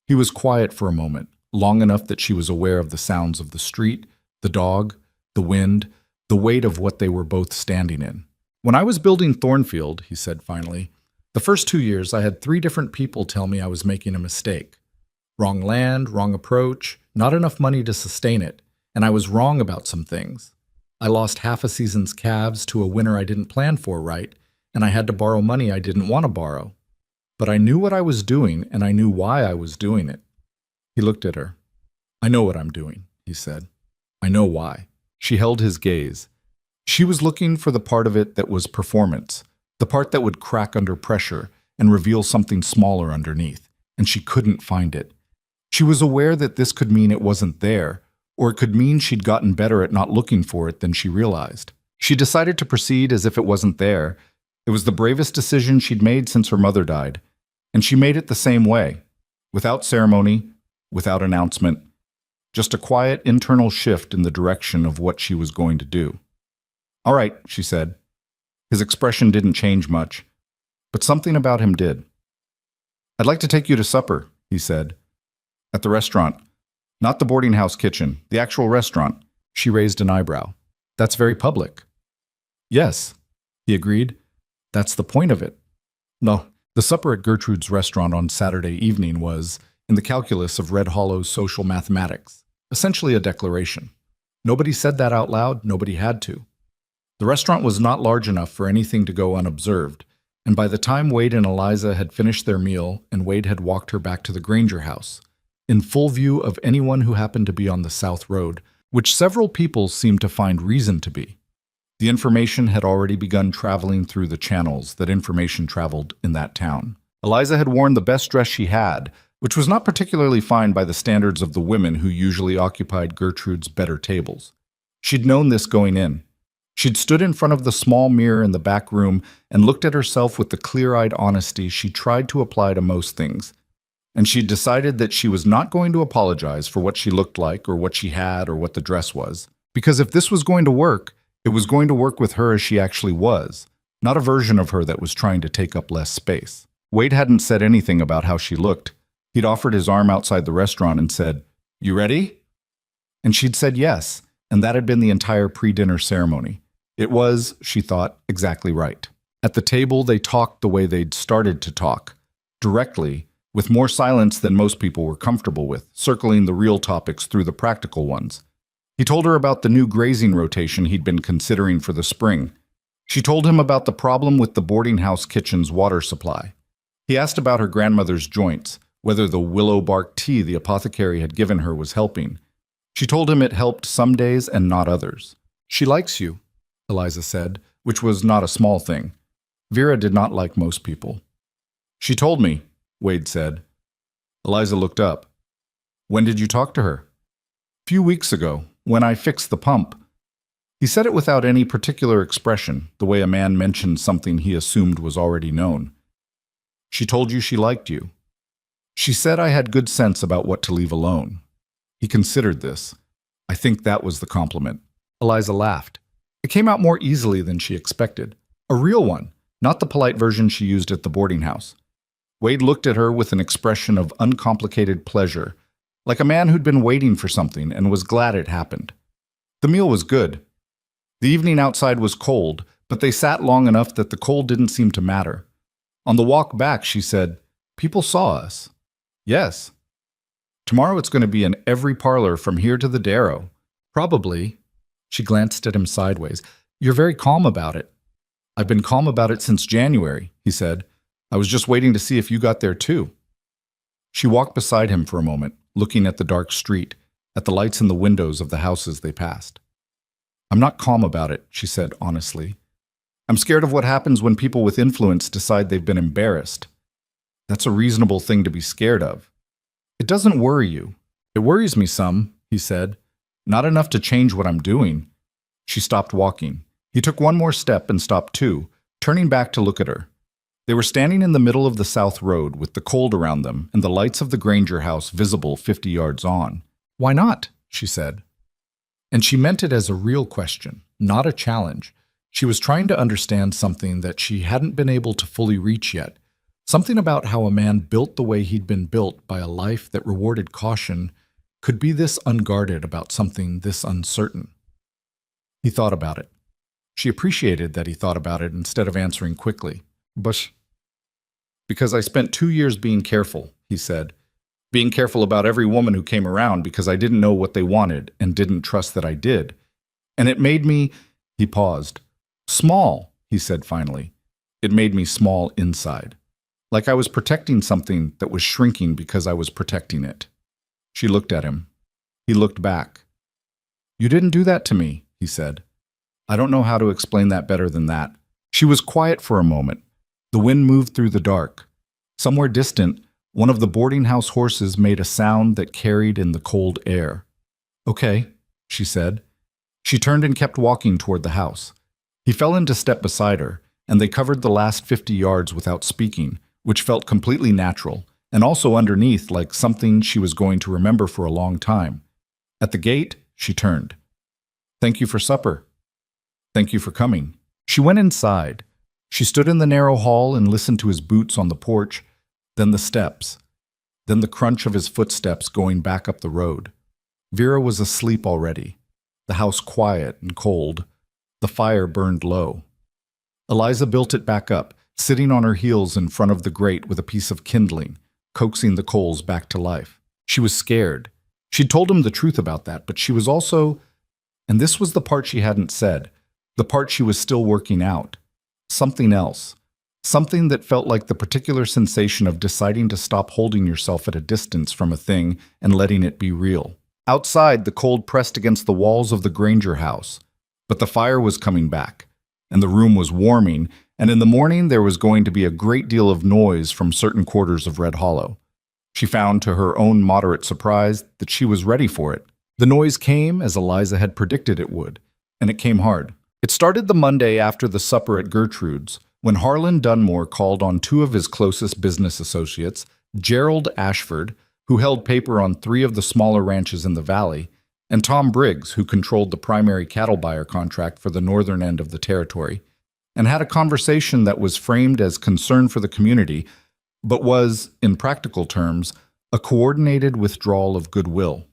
He was quiet for a moment, long enough that she was aware of the sounds of the street, the dog, the wind, the weight of what they were both standing in. When I was building Thornfield, he said finally, the first 2 years I had 3 different people tell me I was making a mistake. Wrong land, wrong approach, not enough money to sustain it, and I was wrong about some things. I lost half a season's calves to a winter I didn't plan for right, and I had to borrow money I didn't want to borrow. But I knew what I was doing, and I knew why I was doing it. He looked at her. I know what I'm doing, he said. I know why. She held his gaze. She was looking for the part of it that was performance, the part that would crack under pressure and reveal something smaller underneath, and she couldn't find it. She was aware that this could mean it wasn't there, or it could mean she'd gotten better at not looking for it than she realized. She decided to proceed as if it wasn't there. It was the bravest decision she'd made since her mother died, and she made it the same way, without ceremony, without announcement, just a quiet internal shift in the direction of what she was going to do. All right, she said. His expression didn't change much, but something about him did. I'd like to take you to supper, he said. At the restaurant. Not the boarding house kitchen, the actual restaurant. She raised an eyebrow. That's very public. Yes, he agreed. That's the point of it. No, the supper at Gertrude's restaurant on Saturday evening was, in the calculus of Red Hollow's social mathematics, essentially a declaration. Nobody said that out loud, nobody had to. The restaurant was not large enough for anything to go unobserved, and by the time Wade and Eliza had finished their meal and Wade had walked her back to the Granger house, in full view of anyone who happened to be on the South Road, which several people seemed to find reason to be, the information had already begun traveling through the channels that information traveled in that town. Eliza had worn the best dress she had, which was not particularly fine by the standards of the women who usually occupied Gertrude's better tables. She'd known this going in. She'd stood in front of the small mirror in the back room and looked at herself with the clear-eyed honesty she tried to apply to most things. And she'd decided that she was not going to apologize for what she looked like or what she had or what the dress was. Because if this was going to work, it was going to work with her as she actually was, not a version of her that was trying to take up less space. Wade hadn't said anything about how she looked. He'd offered his arm outside the restaurant and said, "You ready?" And she'd said yes, and that had been the entire pre-dinner ceremony. It was, she thought, exactly right. At the table, they talked the way they'd started to talk, directly, with more silence than most people were comfortable with, circling the real topics through the practical ones. He told her about the new grazing rotation he'd been considering for the spring. She told him about the problem with the boarding house kitchen's water supply. He asked about her grandmother's joints, whether the willow bark tea the apothecary had given her was helping. She told him it helped some days and not others. She likes you, Eliza said, which was not a small thing. Vera did not like most people. She told me, Wade said. Eliza looked up. When did you talk to her? Few weeks ago, when I fixed the pump. He said it without any particular expression, the way a man mentions something he assumed was already known. She told you she liked you. She said I had good sense about what to leave alone. He considered this. I think that was the compliment. Eliza laughed. It came out more easily than she expected. A real one, not the polite version she used at the boarding house. Wade looked at her with an expression of uncomplicated pleasure, like a man who'd been waiting for something and was glad it happened. The meal was good. The evening outside was cold, but they sat long enough that the cold didn't seem to matter. On the walk back, she said, People saw us. Yes. Tomorrow it's going to be in every parlor from here to the Darrow. Probably. She glanced at him sideways. You're very calm about it. I've been calm about it since January, he said. I was just waiting to see if you got there too. She walked beside him for a moment, looking at the dark street, at the lights in the windows of the houses they passed. I'm not calm about it, she said honestly. I'm scared of what happens when people with influence decide they've been embarrassed. That's a reasonable thing to be scared of. It doesn't worry you. It worries me some, he said. Not enough to change what I'm doing. She stopped walking. He took one more step and stopped too, turning back to look at her. They were standing in the middle of the South Road with the cold around them and the lights of the Granger house visible 50 yards on. Why not? She said. And she meant it as a real question, not a challenge. She was trying to understand something that she hadn't been able to fully reach yet. Something about how a man built the way he'd been built by a life that rewarded caution could be this unguarded about something this uncertain. He thought about it. She appreciated that he thought about it instead of answering quickly. But because I spent 2 years being careful, he said. Being careful about every woman who came around because I didn't know what they wanted and didn't trust that I did. And it made me, he paused. Small, he said finally. It made me small inside. Like I was protecting something that was shrinking because I was protecting it. She looked at him. He looked back. You didn't do that to me, he said. I don't know how to explain that better than that. She was quiet for a moment. The wind moved through the dark. Somewhere distant, one of the boarding house horses made a sound that carried in the cold air. Okay, she said. She turned and kept walking toward the house. He fell into step beside her, and they covered the last 50 yards without speaking, which felt completely natural, and also underneath like something she was going to remember for a long time. At the gate, she turned. Thank you for supper. Thank you for coming. She went inside. She stood in the narrow hall and listened to his boots on the porch, then the steps, then the crunch of his footsteps going back up the road. Vera was asleep already, the house quiet and cold. The fire burned low. Eliza built it back up, sitting on her heels in front of the grate with a piece of kindling, coaxing the coals back to life. She was scared. She'd told him the truth about that, but she was also, and this was the part she hadn't said, the part she was still working out, something else. Something that felt like the particular sensation of deciding to stop holding yourself at a distance from a thing and letting it be real. Outside, the cold pressed against the walls of the Granger house, but the fire was coming back, and the room was warming, and in the morning there was going to be a great deal of noise from certain quarters of Red Hollow. She found, to her own moderate surprise, that she was ready for it. The noise came as Eliza had predicted it would, and it came hard. It started the Monday after the supper at Gertrude's, when Harlan Dunmore called on two of his closest business associates, Gerald Ashford, who held paper on 3 of the smaller ranches in the valley, and Tom Briggs, who controlled the primary cattle buyer contract for the northern end of the territory, and had a conversation that was framed as concern for the community, but was, in practical terms, a coordinated withdrawal of goodwill.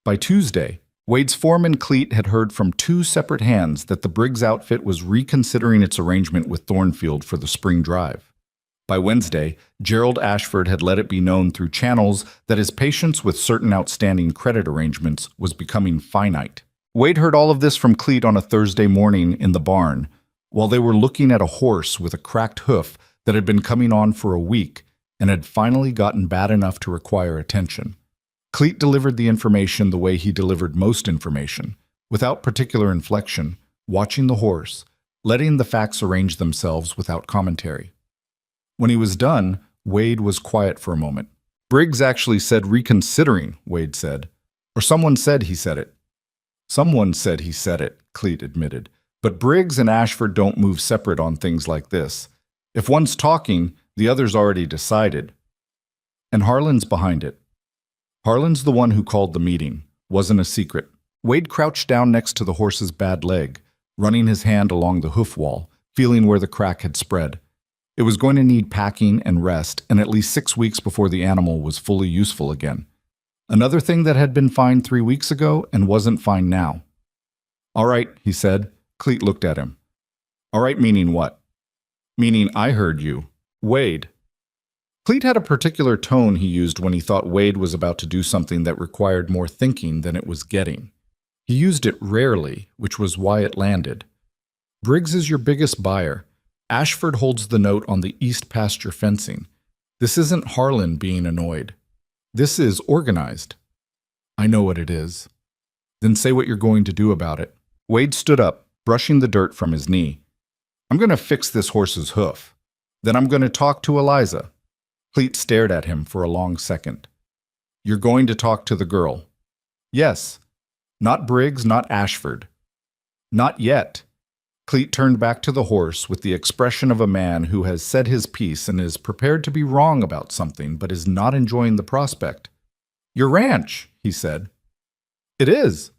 By Tuesday, Wade's foreman Cleet had heard from 2 separate hands that the Briggs outfit was reconsidering its arrangement with Thornfield for the spring drive. By Wednesday, Gerald Ashford had let it be known through channels that his patience with certain outstanding credit arrangements was becoming finite. Wade heard all of this from Cleet on a Thursday morning in the barn, while they were looking at a horse with a cracked hoof that had been coming on for a week and had finally gotten bad enough to require attention. Cleet delivered the information the way he delivered most information, without particular inflection, watching the horse, letting the facts arrange themselves without commentary. When he was done, Wade was quiet for a moment. Briggs actually said reconsidering, Wade said. Or someone said he said it. Someone said he said it, Cleet admitted. But Briggs and Ashford don't move separate on things like this. If one's talking, the other's already decided. And Harlan's behind it. Harlan's the one who called the meeting. Wasn't a secret. Wade crouched down next to the horse's bad leg, running his hand along the hoof wall, feeling where the crack had spread. It was going to need packing and rest, and at least 6 weeks before the animal was fully useful again. Another thing that had been fine 3 weeks ago and wasn't fine now. All right, he said. Cleet looked at him. All right, meaning what? Meaning I heard you. Wade. Cleet had a particular tone he used when he thought Wade was about to do something that required more thinking than it was getting. He used it rarely, which was why it landed. Briggs is your biggest buyer. Ashford holds the note on the east pasture fencing. This isn't Harlan being annoyed. This is organized. I know what it is. Then say what you're going to do about it. Wade stood up, brushing the dirt from his knee. I'm going to fix this horse's hoof. Then I'm going to talk to Eliza. Cleet stared at him for a long second. You're going to talk to the girl. Yes. Not Briggs, not Ashford. Not yet. Cleet turned back to the horse with the expression of a man who has said his piece and is prepared to be wrong about something but is not enjoying the prospect. Your ranch, he said. It is,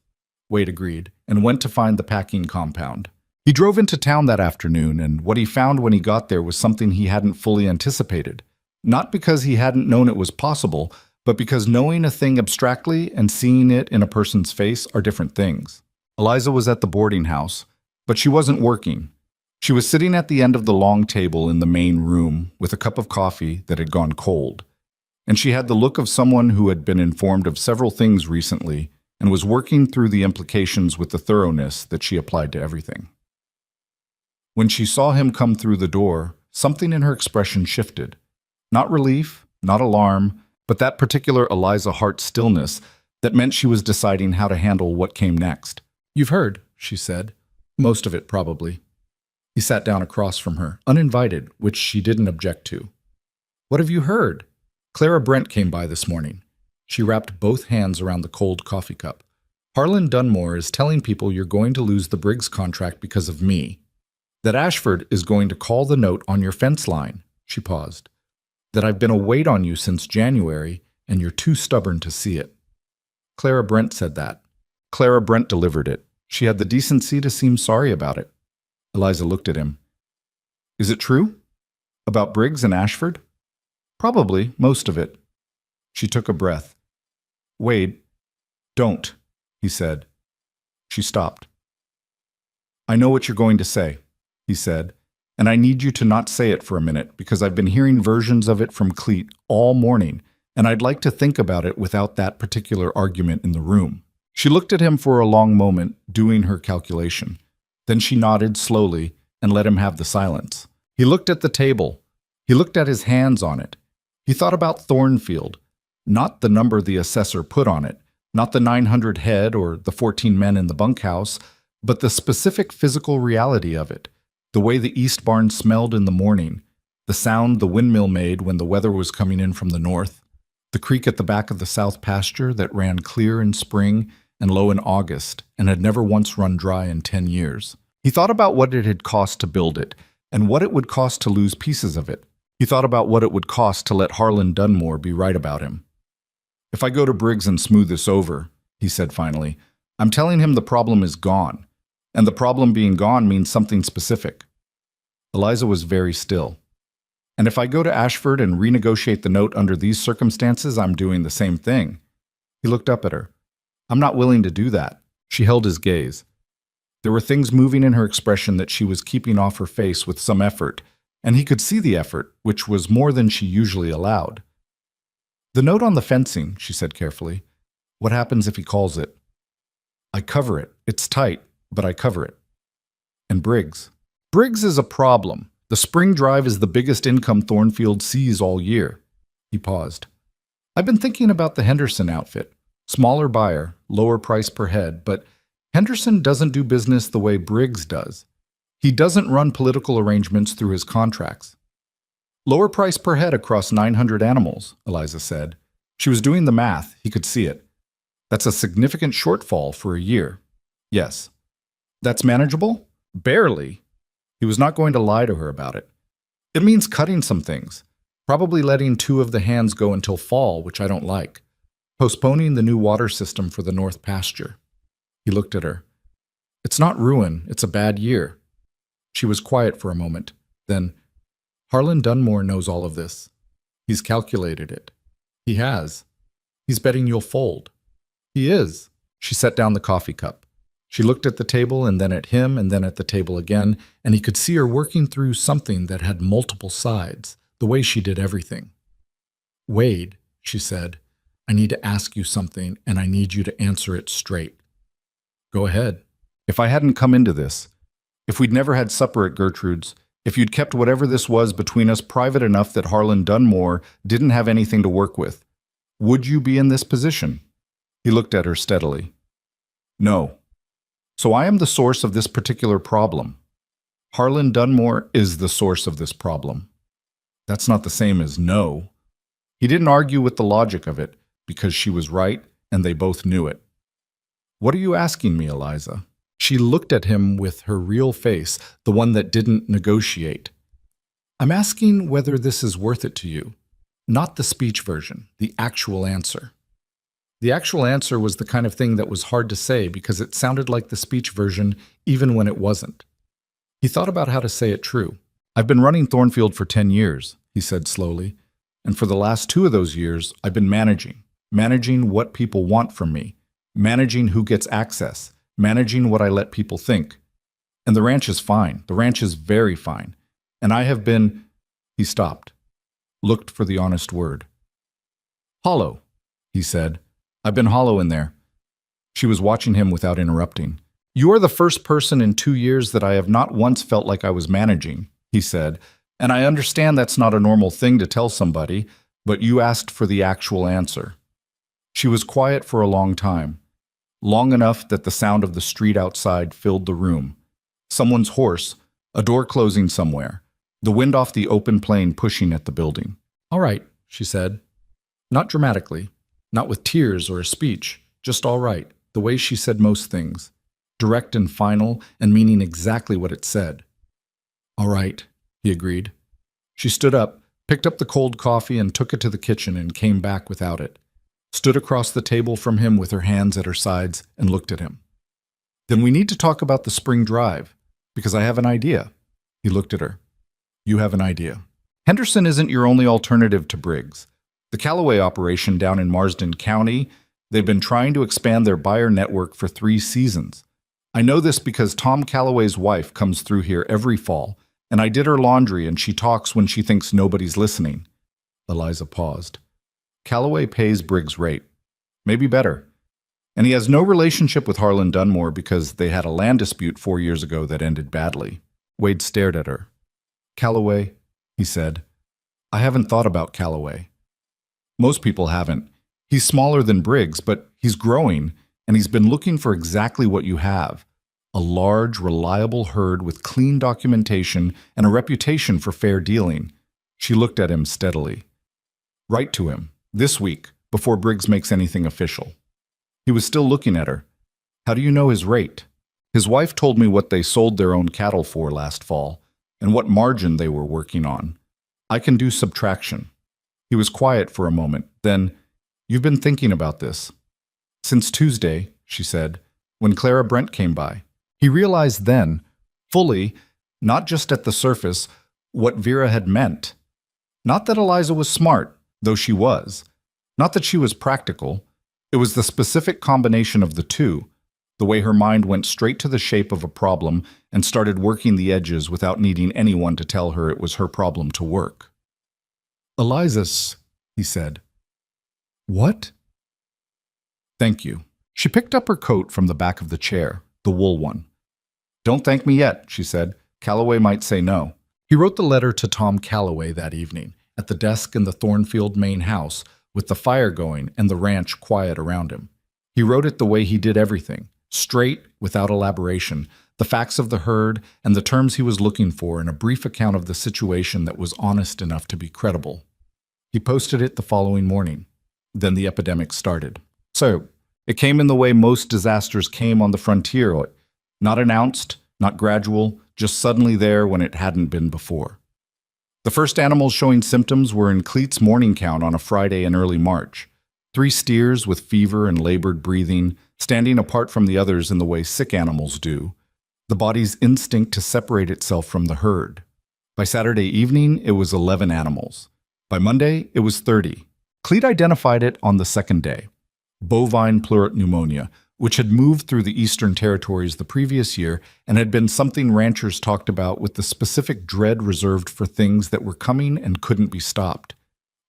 Wade agreed, and went to find the packing compound. He drove into town that afternoon, and what he found when he got there was something he hadn't fully anticipated. Not because he hadn't known it was possible, but because knowing a thing abstractly and seeing it in a person's face are different things. Eliza was at the boarding house, but she wasn't working. She was sitting at the end of the long table in the main room with a cup of coffee that had gone cold, and she had the look of someone who had been informed of several things recently and was working through the implications with the thoroughness that she applied to everything. When she saw him come through the door, something in her expression shifted. Not relief, not alarm, but that particular Eliza Hart stillness that meant she was deciding how to handle what came next. You've heard, she said. Most of it, probably. He sat down across from her, uninvited, which she didn't object to. What have you heard? Clara Brent came by this morning. She wrapped both hands around the cold coffee cup. Harlan Dunmore is telling people you're going to lose the Briggs contract because of me. That Ashford is going to call the note on your fence line. She paused. That I've been a weight on you since January, and you're too stubborn to see it. Clara Brent said that. Clara Brent delivered it. She had the decency to seem sorry about it. Eliza looked at him. Is it true? About Briggs and Ashford? Probably, most of it. She took a breath. Wade, don't, he said. She stopped. I know what you're going to say, he said, and I need you to not say it for a minute because I've been hearing versions of it from Cleet all morning, and I'd like to think about it without that particular argument in the room. She looked at him for a long moment, doing her calculation. Then she nodded slowly and let him have the silence. He looked at the table. He looked at his hands on it. He thought about Thornfield, not the number the assessor put on it, not the 900 head or the 14 men in the bunkhouse, but the specific physical reality of it. The way the east barn smelled in the morning, the sound the windmill made when the weather was coming in from the north, the creek at the back of the south pasture that ran clear in spring and low in August and had never once run dry in 10 years. He thought about what it had cost to build it and what it would cost to lose pieces of it. He thought about what it would cost to let Harlan Dunmore be right about him. If I go to Briggs and smooth this over, he said finally, I'm telling him the problem is gone. And the problem being gone means something specific. Eliza was very still. And if I go to Ashford and renegotiate the note under these circumstances, I'm doing the same thing. He looked up at her. I'm not willing to do that. She held his gaze. There were things moving in her expression that she was keeping off her face with some effort, and he could see the effort, which was more than she usually allowed. The note on the fencing, she said carefully. What happens if he calls it? I cover it. It's tight, but I cover it. And Briggs. Briggs is a problem. The spring drive is the biggest income Thornfield sees all year. He paused. I've been thinking about the Henderson outfit. Smaller buyer, lower price per head, but Henderson doesn't do business the way Briggs does. He doesn't run political arrangements through his contracts. Lower price per head across 900 animals, Eliza said. She was doing the math. He could see it. That's a significant shortfall for a year. Yes. That's manageable? Barely. He was not going to lie to her about it. It means cutting some things. Probably letting 2 of the hands go until fall, which I don't like. Postponing the new water system for the north pasture. He looked at her. It's not ruin, it's a bad year. She was quiet for a moment. Then, Harlan Dunmore knows all of this. He's calculated it. He has. He's betting you'll fold. He is. She set down the coffee cup. She looked at the table and then at him and then at the table again, and he could see her working through something that had multiple sides, the way she did everything. Wade, she said, I need to ask you something, and I need you to answer it straight. Go ahead. If I hadn't come into this, if we'd never had supper at Gertrude's, if you'd kept whatever this was between us private enough that Harlan Dunmore didn't have anything to work with, would you be in this position? He looked at her steadily. No. So I am the source of this particular problem. Harlan Dunmore is the source of this problem. That's not the same as no. He didn't argue with the logic of it, because she was right and they both knew it. What are you asking me, Eliza? She looked at him with her real face, the one that didn't negotiate. I'm asking whether this is worth it to you. Not the speech version, the actual answer. The actual answer was the kind of thing that was hard to say because it sounded like the speech version even when it wasn't. He thought about how to say it true. I've been running Thornfield for 10 years, he said slowly, and for the last 2 of those years, I've been managing what people want from me, managing who gets access, managing what I let people think. And the ranch is fine. The ranch is very fine. And I have been, he stopped, looked for the honest word. Hollow, he said. I've been hollow in there. She was watching him without interrupting. You are the first person in 2 years that I have not once felt like I was managing, he said, and I understand that's not a normal thing to tell somebody, but you asked for the actual answer. She was quiet for a long time, long enough that the sound of the street outside filled the room. Someone's horse, a door closing somewhere, the wind off the open plain pushing at the building. All right, she said. Not dramatically, not with tears or a speech, just all right, the way she said most things, direct and final and meaning exactly what it said. All right, he agreed. She stood up, picked up the cold coffee and took it to the kitchen and came back without it, stood across the table from him with her hands at her sides and looked at him. Then we need to talk about the spring drive, because I have an idea. He looked at her. You have an idea. Henderson isn't your only alternative to Briggs. The Callaway operation down in Marsden County, they've been trying to expand their buyer network for 3 seasons. I know this because Tom Callaway's wife comes through here every fall, and I did her laundry and she talks when she thinks nobody's listening. Eliza paused. Callaway pays Briggs' rate. Maybe better. And he has no relationship with Harlan Dunmore because they had a land dispute 4 years ago that ended badly. Wade stared at her. Callaway, he said. I haven't thought about Callaway. Most people haven't. He's smaller than Briggs, but he's growing, and he's been looking for exactly what you have. A large, reliable herd with clean documentation and a reputation for fair dealing. She looked at him steadily. Write to him, this week, before Briggs makes anything official. He was still looking at her. How do you know his rate? His wife told me what they sold their own cattle for last fall, and what margin they were working on. I can do subtraction. He was quiet for a moment. Then, you've been thinking about this. Since Tuesday, she said, when Clara Brent came by. He realized then, fully, not just at the surface, what Vera had meant. Not that Eliza was smart, though she was. Not that she was practical. It was the specific combination of the two, the way her mind went straight to the shape of a problem and started working the edges without needing anyone to tell her it was her problem to work. Eliza's, he said. What? Thank you. She picked up her coat from the back of the chair, the wool one. Don't thank me yet, she said. Callaway might say no. He wrote the letter to Tom Callaway that evening, at the desk in the Thornfield main house, with the fire going and the ranch quiet around him. He wrote it the way he did everything, straight, without elaboration, the facts of the herd, and the terms he was looking for in a brief account of the situation that was honest enough to be credible. He posted it the following morning. Then the epidemic started. So, it came in the way most disasters came on the frontier, not announced, not gradual, just suddenly there when it hadn't been before. The first animals showing symptoms were in Cleet's morning count on a Friday in early March. 3 steers with fever and labored breathing, standing apart from the others in the way sick animals do, the body's instinct to separate itself from the herd. By Saturday evening, it was 11 animals. By Monday, it was 30. Cleet identified it on the second day. Bovine pleural pneumonia, which had moved through the eastern territories the previous year and had been something ranchers talked about with the specific dread reserved for things that were coming and couldn't be stopped.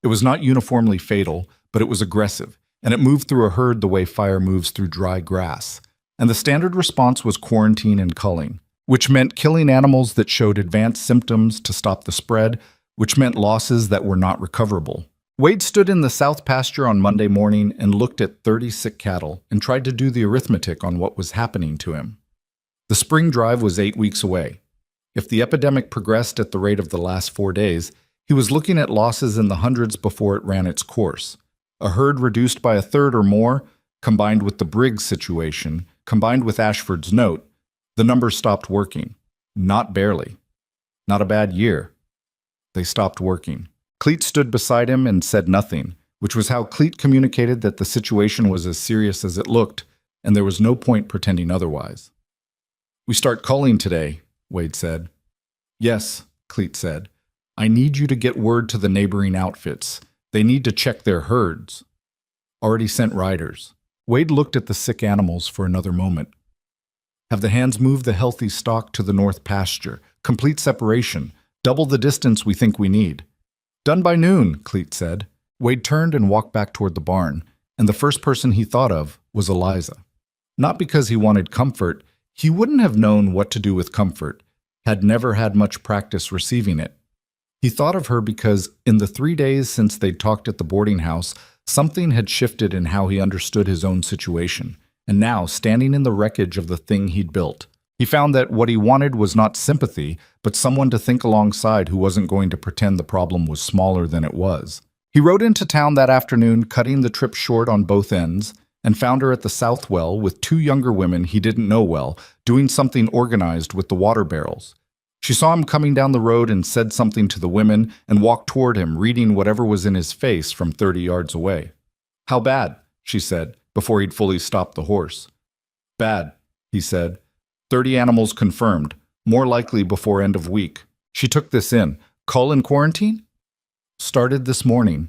It was not uniformly fatal, but it was aggressive, and it moved through a herd the way fire moves through dry grass. And the standard response was quarantine and culling, which meant killing animals that showed advanced symptoms to stop the spread, which meant losses that were not recoverable. Wade stood in the south pasture on Monday morning and looked at 30 sick cattle and tried to do the arithmetic on what was happening to him. The spring drive was 8 weeks away. If the epidemic progressed at the rate of the last 4 days, he was looking at losses in the hundreds before it ran its course. A herd reduced by a third or more, combined with the Briggs situation, combined with Ashford's note, the numbers stopped working. Not barely. Not a bad year. They stopped working. Cleet stood beside him and said nothing, which was how Cleet communicated that the situation was as serious as it looked, and there was no point pretending otherwise. "We start culling today," Wade said. "Yes," Cleet said. "I need you to get word to the neighboring outfits. They need to check their herds." "Already sent riders." Wade looked at the sick animals for another moment. "Have the hands move the healthy stock to the north pasture. Complete separation. Double the distance we think we need." "Done by noon," Cleet said. Wade turned and walked back toward the barn, and the first person he thought of was Eliza. Not because he wanted comfort. He wouldn't have known what to do with comfort, had never had much practice receiving it. He thought of her because, in the 3 days since they'd talked at the boarding house, something had shifted in how he understood his own situation, and now, standing in the wreckage of the thing he'd built, he found that what he wanted was not sympathy, but someone to think alongside who wasn't going to pretend the problem was smaller than it was. He rode into town that afternoon, cutting the trip short on both ends, and found her at the south well with 2 younger women he didn't know well, doing something organized with the water barrels. She saw him coming down the road and said something to the women and walked toward him, reading whatever was in his face from 30 yards away. "How bad?" she said, before he'd fully stopped the horse. "Bad," he said. 30 animals confirmed, more likely before end of week. She took this in. "Cull in quarantine?" "Started this morning."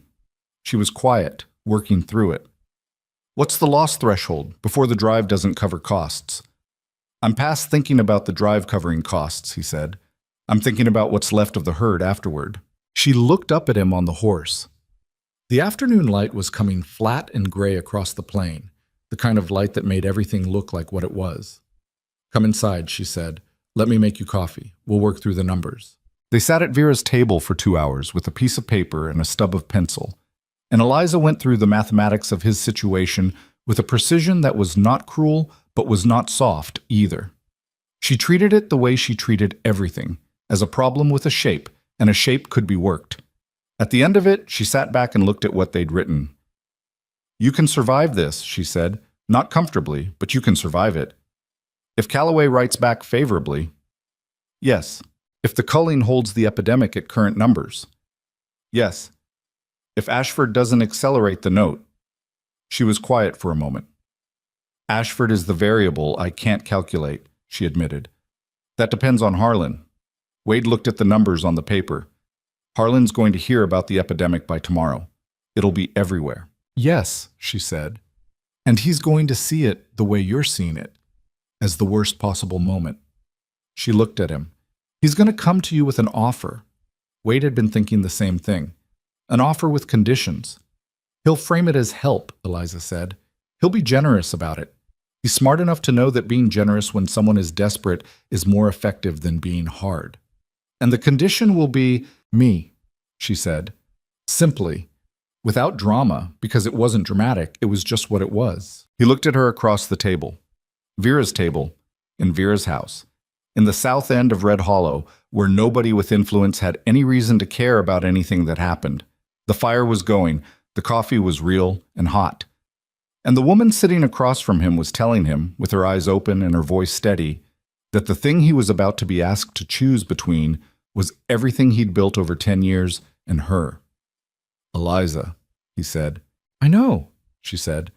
She was quiet, working through it. "What's the loss threshold before the drive doesn't cover costs?" "I'm past thinking about the drive covering costs," he said. "I'm thinking about what's left of the herd afterward." She looked up at him on the horse. The afternoon light was coming flat and gray across the plain, the kind of light that made everything look like what it was. "Come inside," she said. "Let me make you coffee. We'll work through the numbers." They sat at Vera's table for 2 hours with a piece of paper and a stub of pencil, and Eliza went through the mathematics of his situation with a precision that was not cruel but was not soft either. She treated it the way she treated everything, as a problem with a shape, and a shape could be worked. At the end of it, she sat back and looked at what they'd written. "You can survive this," she said. "Not comfortably, but you can survive it. If Callaway writes back favorably." "Yes." "If the culling holds the epidemic at current numbers." "Yes." "If Ashford doesn't accelerate the note." She was quiet for a moment. "Ashford is the variable I can't calculate," she admitted. "That depends on Harlan." Wade looked at the numbers on the paper. "Harlan's going to hear about the epidemic by tomorrow. It'll be everywhere." "Yes," she said. "And he's going to see it the way you're seeing it, as the worst possible moment." She looked at him. "He's going to come to you with an offer." Wade had been thinking the same thing. An offer with conditions. "He'll frame it as help," Eliza said. "He'll be generous about it. He's smart enough to know that being generous when someone is desperate is more effective than being hard. And the condition will be me," she said. Simply, without drama, because it wasn't dramatic, it was just what it was. He looked at her across the table. Vera's table. in Vera's house, in the south end of Red Hollow, where nobody with influence had any reason to care about anything that happened. The fire was going, the coffee was real and hot. And the woman sitting across from him was telling him, with her eyes open and her voice steady, that the thing he was about to be asked to choose between was everything he'd built over 10 years and her. "Eliza," he said. "I know," she said.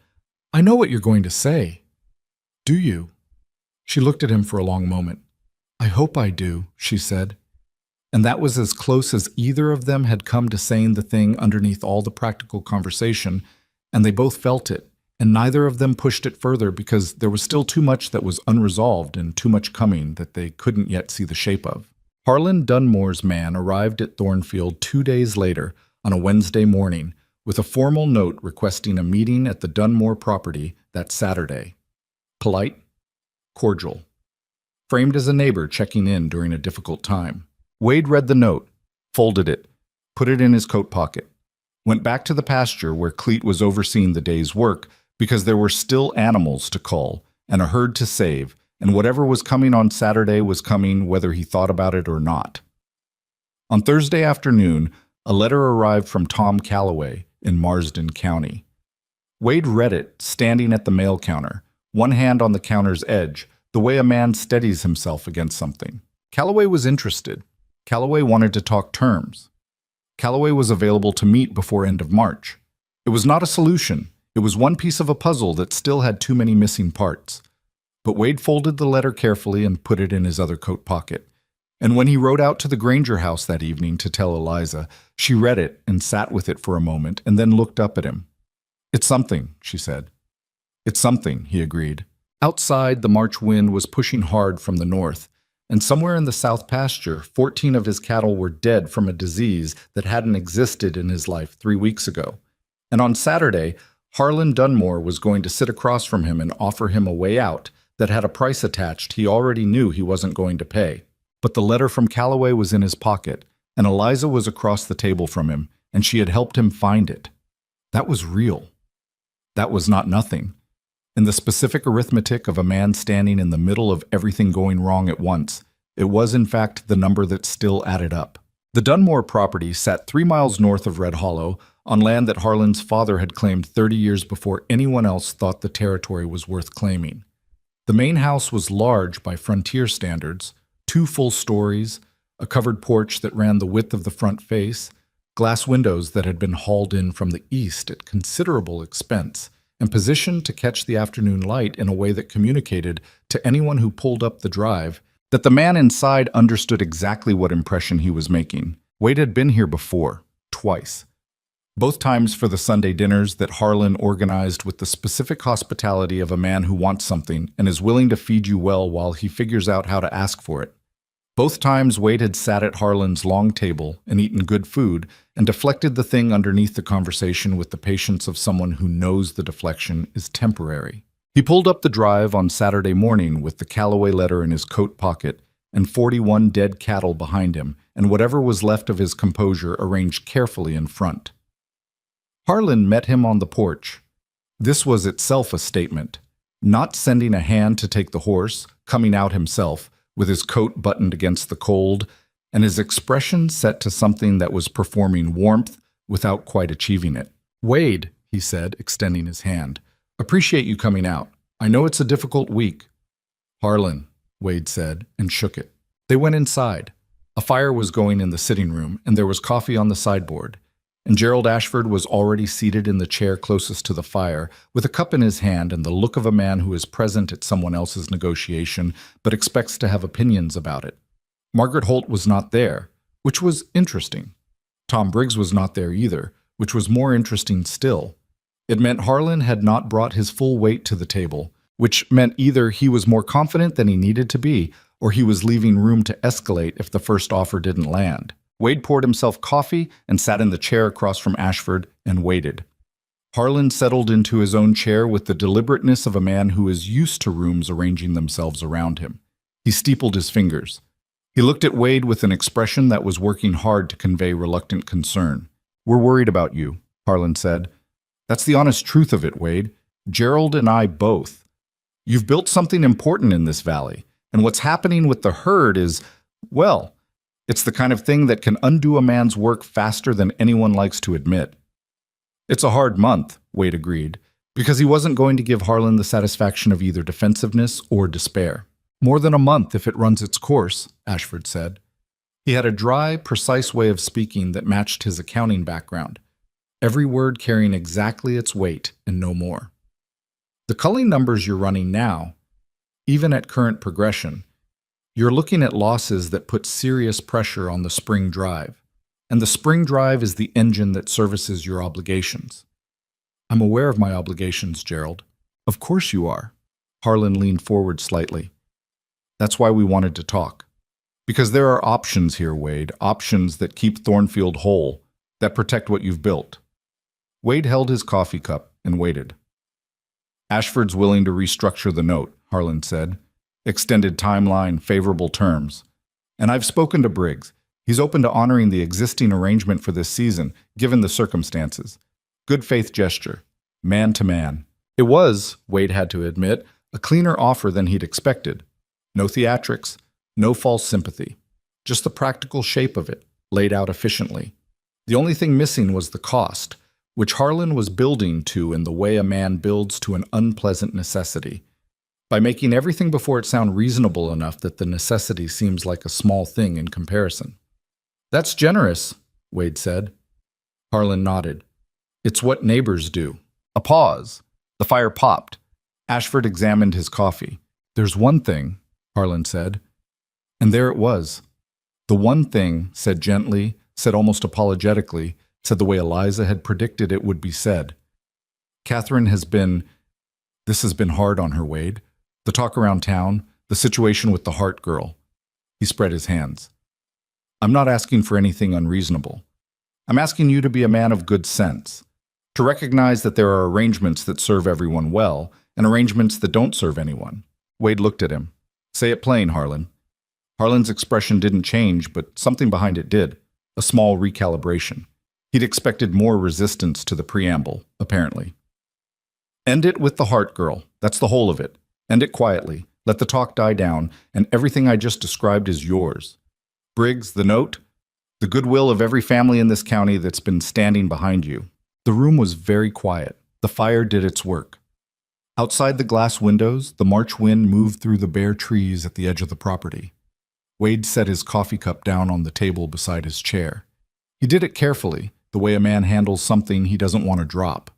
"I know what you're going to say." "Do you?" She looked at him for a long moment. "I hope I do," she said. And that was as close as either of them had come to saying the thing underneath all the practical conversation, and they both felt it, and neither of them pushed it further because there was still too much that was unresolved and too much coming that they couldn't yet see the shape of. Harlan Dunmore's man arrived at Thornfield 2 days later on a Wednesday morning with a formal note requesting a meeting at the Dunmore property that Saturday. Polite, cordial, framed as a neighbor checking in during a difficult time. Wade read the note, folded it, put it in his coat pocket, went back to the pasture where Cleet was overseeing the day's work because there were still animals to cull and a herd to save, and whatever was coming on Saturday was coming whether he thought about it or not. On Thursday afternoon, a letter arrived from Tom Calloway in Marsden County. Wade read it, standing at the mail counter, one hand on the counter's edge, the way a man steadies himself against something. Calloway was interested. Calloway wanted to talk terms. Calloway was available to meet before end of March. It was not a solution. It was one piece of a puzzle that still had too many missing parts. But Wade folded the letter carefully and put it in his other coat pocket. And when he rode out to the Granger house that evening to tell Eliza, she read it and sat with it for a moment and then looked up at him. "It's something," she said. "It's something," he agreed. Outside, the March wind was pushing hard from the north, and somewhere in the south pasture, 14 of his cattle were dead from a disease that hadn't existed in his life 3 weeks ago. And on Saturday, Harlan Dunmore was going to sit across from him and offer him a way out that had a price attached he already knew he wasn't going to pay. But the letter from Calloway was in his pocket, and Eliza was across the table from him, and she had helped him find it. That was real. That was not nothing. In the specific arithmetic of a man standing in the middle of everything going wrong at once, it was in fact the number that still added up. The Dunmore property sat 3 miles north of Red Hollow, on land that Harlan's father had claimed 30 years before anyone else thought the territory was worth claiming. The main house was large by frontier standards, 2 full stories, a covered porch that ran the width of the front face, glass windows that had been hauled in from the east at considerable expense, and positioned to catch the afternoon light in a way that communicated to anyone who pulled up the drive that the man inside understood exactly what impression he was making. Wade had been here before, twice. Both times for the Sunday dinners that Harlan organized with the specific hospitality of a man who wants something and is willing to feed you well while he figures out how to ask for it. Both times Wade had sat at Harlan's long table and eaten good food and deflected the thing underneath the conversation with the patience of someone who knows the deflection is temporary. He pulled up the drive on Saturday morning with the Calloway letter in his coat pocket and 41 dead cattle behind him and whatever was left of his composure arranged carefully in front. Harlan met him on the porch. This was itself a statement, not sending a hand to take the horse, coming out himself, with his coat buttoned against the cold, and his expression set to something that was performing warmth without quite achieving it. "Wade," he said, extending his hand, "appreciate you coming out. I know it's a difficult week." "Harlan," Wade said, and shook it. They went inside. A fire was going in the sitting room, and there was coffee on the sideboard. And Gerald Ashford was already seated in the chair closest to the fire, with a cup in his hand and the look of a man who is present at someone else's negotiation, but expects to have opinions about it. Margaret Holt was not there, which was interesting. Tom Briggs was not there either, which was more interesting still. It meant Harlan had not brought his full weight to the table, which meant either he was more confident than he needed to be, or he was leaving room to escalate if the first offer didn't land. Wade poured himself coffee and sat in the chair across from Ashford and waited. Harlan settled into his own chair with the deliberateness of a man who is used to rooms arranging themselves around him. He steepled his fingers. He looked at Wade with an expression that was working hard to convey reluctant concern. "We're worried about you," Harlan said. "That's the honest truth of it, Wade. Gerald and I both. You've built something important in this valley. And what's happening with the herd is, well, it's the kind of thing that can undo a man's work faster than anyone likes to admit. It's a hard month, Wade agreed, because he wasn't going to give Harlan the satisfaction of either defensiveness or despair. More than a month if it runs its course, Ashford said. He had a dry, precise way of speaking that matched his accounting background, every word carrying exactly its weight and no more. The culling numbers you're running now, even at current progression, you're looking at losses that put serious pressure on the spring drive, and the spring drive is the engine that services your obligations. I'm aware of my obligations, Gerald. Of course you are. Harlan leaned forward slightly. That's why we wanted to talk. Because there are options here, Wade, options that keep Thornfield whole, that protect what you've built. Wade held his coffee cup and waited. Ashford's willing to restructure the note, Harlan said. Extended timeline, favorable terms. And I've spoken to Briggs. He's open to honoring the existing arrangement for this season, given the circumstances. Good faith gesture. Man to man. It was, Wade had to admit, a cleaner offer than he'd expected. No theatrics, no false sympathy. Just the practical shape of it, laid out efficiently. The only thing missing was the cost, which Harlan was building to in the way a man builds to an unpleasant necessity, by making everything before it sound reasonable enough that the necessity seems like a small thing in comparison. That's generous, Wade said. Harlan nodded. It's what neighbors do. A pause. The fire popped. Ashford examined his coffee. There's one thing, Harlan said. And there it was. The one thing, said gently, said almost apologetically, said the way Eliza had predicted it would be said. Catherine this has been hard on her, Wade. The talk around town, the situation with the Hart girl. He spread his hands. I'm not asking for anything unreasonable. I'm asking you to be a man of good sense, to recognize that there are arrangements that serve everyone well and arrangements that don't serve anyone. Wade looked at him. Say it plain, Harlan. Harlan's expression didn't change, but something behind it did, a small recalibration. He'd expected more resistance to the preamble, apparently. End it with the Hart girl. That's the whole of it. End it quietly. Let the talk die down, and everything I just described is yours. Briggs, the note, the goodwill of every family in this county that's been standing behind you. The room was very quiet. The fire did its work. Outside the glass windows, the March wind moved through the bare trees at the edge of the property. Wade set his coffee cup down on the table beside his chair. He did it carefully, the way a man handles something he doesn't want to drop.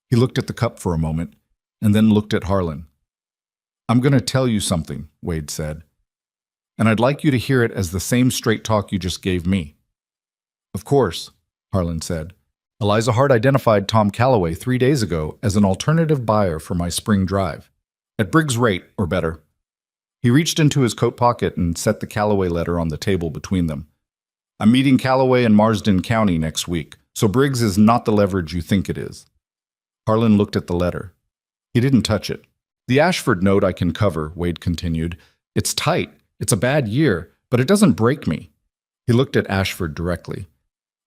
He looked at the cup for a moment, and then looked at Harlan. I'm going to tell you something, Wade said. And I'd like you to hear it as the same straight talk you just gave me. Of course, Harlan said. Eliza Hart identified Tom Calloway 3 days ago as an alternative buyer for my spring drive. At Briggs' rate, or better. He reached into his coat pocket and set the Calloway letter on the table between them. I'm meeting Calloway in Marsden County next week, so Briggs is not the leverage you think it is. Harlan looked at the letter. He didn't touch it. The Ashford note I can cover, Wade continued. It's tight. It's a bad year, but it doesn't break me. He looked at Ashford directly.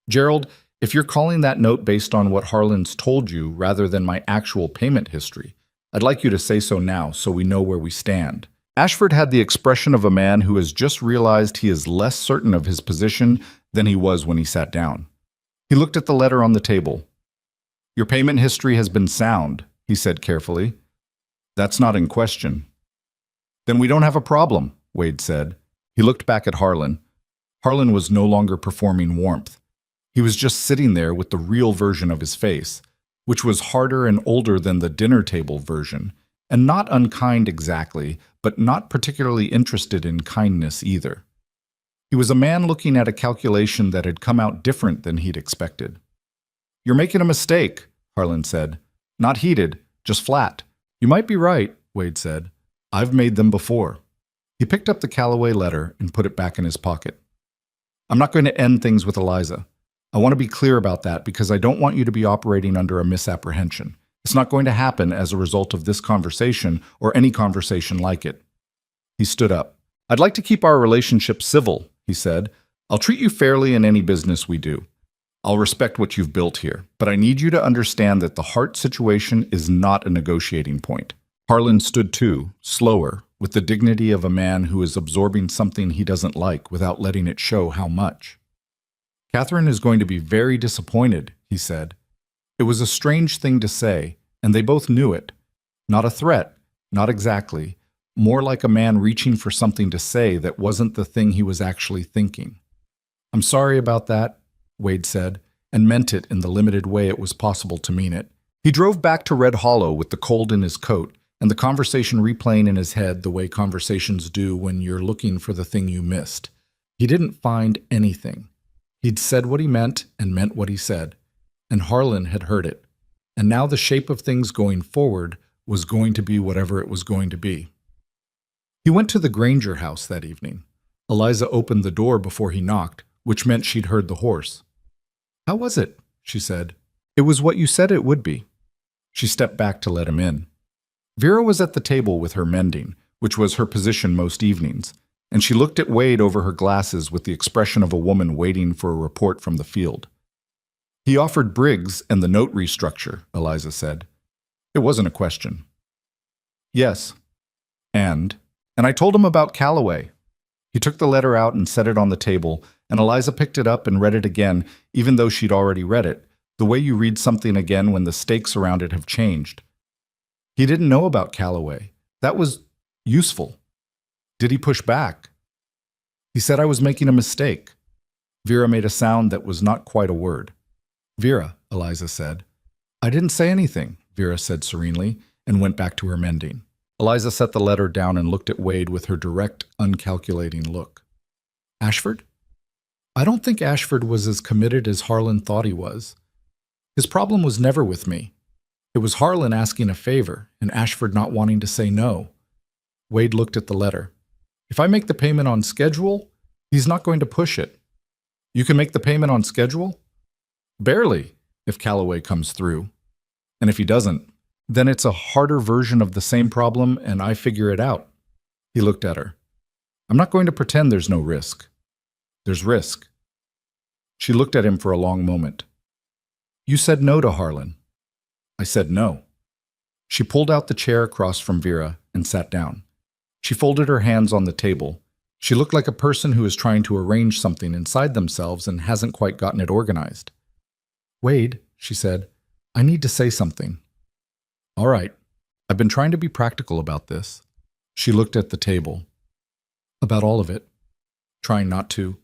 Gerald, if you're calling that note based on what Harlan's told you rather than my actual payment history, I'd like you to say so now so we know where we stand. Ashford had the expression of a man who has just realized he is less certain of his position than he was when he sat down. He looked at the letter on the table. Your payment history has been sound, he said carefully. That's not in question. Then we don't have a problem, Wade said. He looked back at Harlan. Harlan was no longer performing warmth. He was just sitting there with the real version of his face, which was harder and older than the dinner table version, and not unkind exactly, but not particularly interested in kindness either. He was a man looking at a calculation that had come out different than he'd expected. You're making a mistake, Harlan said. Not heated, just flat. You might be right, Wade said. I've made them before. He picked up the Calloway letter and put it back in his pocket. I'm not going to end things with Eliza. I want to be clear about that because I don't want you to be operating under a misapprehension. It's not going to happen as a result of this conversation or any conversation like it. He stood up. I'd like to keep our relationship civil, he said. I'll treat you fairly in any business we do. I'll respect what you've built here, but I need you to understand that the Hart situation is not a negotiating point. Harlan stood too, slower, with the dignity of a man who is absorbing something he doesn't like without letting it show how much. "Catherine is going to be very disappointed," he said. It was a strange thing to say, and they both knew it. Not a threat, not exactly, more like a man reaching for something to say that wasn't the thing he was actually thinking. "I'm sorry about that," Wade said, and meant it in the limited way it was possible to mean it. He drove back to Red Hollow with the cold in his coat, and the conversation replaying in his head the way conversations do when you're looking for the thing you missed. He didn't find anything. He'd said what he meant and meant what he said, and Harlan had heard it. And now the shape of things going forward was going to be whatever it was going to be. He went to the Granger house that evening. Eliza opened the door before he knocked, which meant she'd heard the horse. "How was it?" she said. "It was what you said it would be." She stepped back to let him in. Vera was at the table with her mending, which was her position most evenings, and she looked at Wade over her glasses with the expression of a woman waiting for a report from the field. "He offered Briggs and the note restructure," Eliza said. It wasn't a question. "Yes. And I told him about Calloway." He took the letter out and set it on the table, and Eliza picked it up and read it again, even though she'd already read it, the way you read something again when the stakes around it have changed. He didn't know about Calloway. That was useful. Did he push back? He said I was making a mistake. Vera made a sound that was not quite a word. "Vera," Eliza said. "I didn't say anything," Vera said serenely, and went back to her mending. Eliza set the letter down and looked at Wade with her direct, uncalculating look. "Ashford? I don't think Ashford was as committed as Harlan thought he was. His problem was never with me. It was Harlan asking a favor and Ashford not wanting to say no." Wade looked at the letter. "If I make the payment on schedule, he's not going to push it." "You can make the payment on schedule?" "Barely, if Calloway comes through. And if he doesn't, then it's a harder version of the same problem and I figure it out." He looked at her. "I'm not going to pretend there's no risk. There's risk." She looked at him for a long moment. "You said no to Harlan." "I said no." She pulled out the chair across from Vera and sat down. She folded her hands on the table. She looked like a person who is trying to arrange something inside themselves and hasn't quite gotten it organized. "Wade," she said, "I need to say something." "All right. I've been trying to be practical about this." She looked at the table. "About all of it. Trying not to.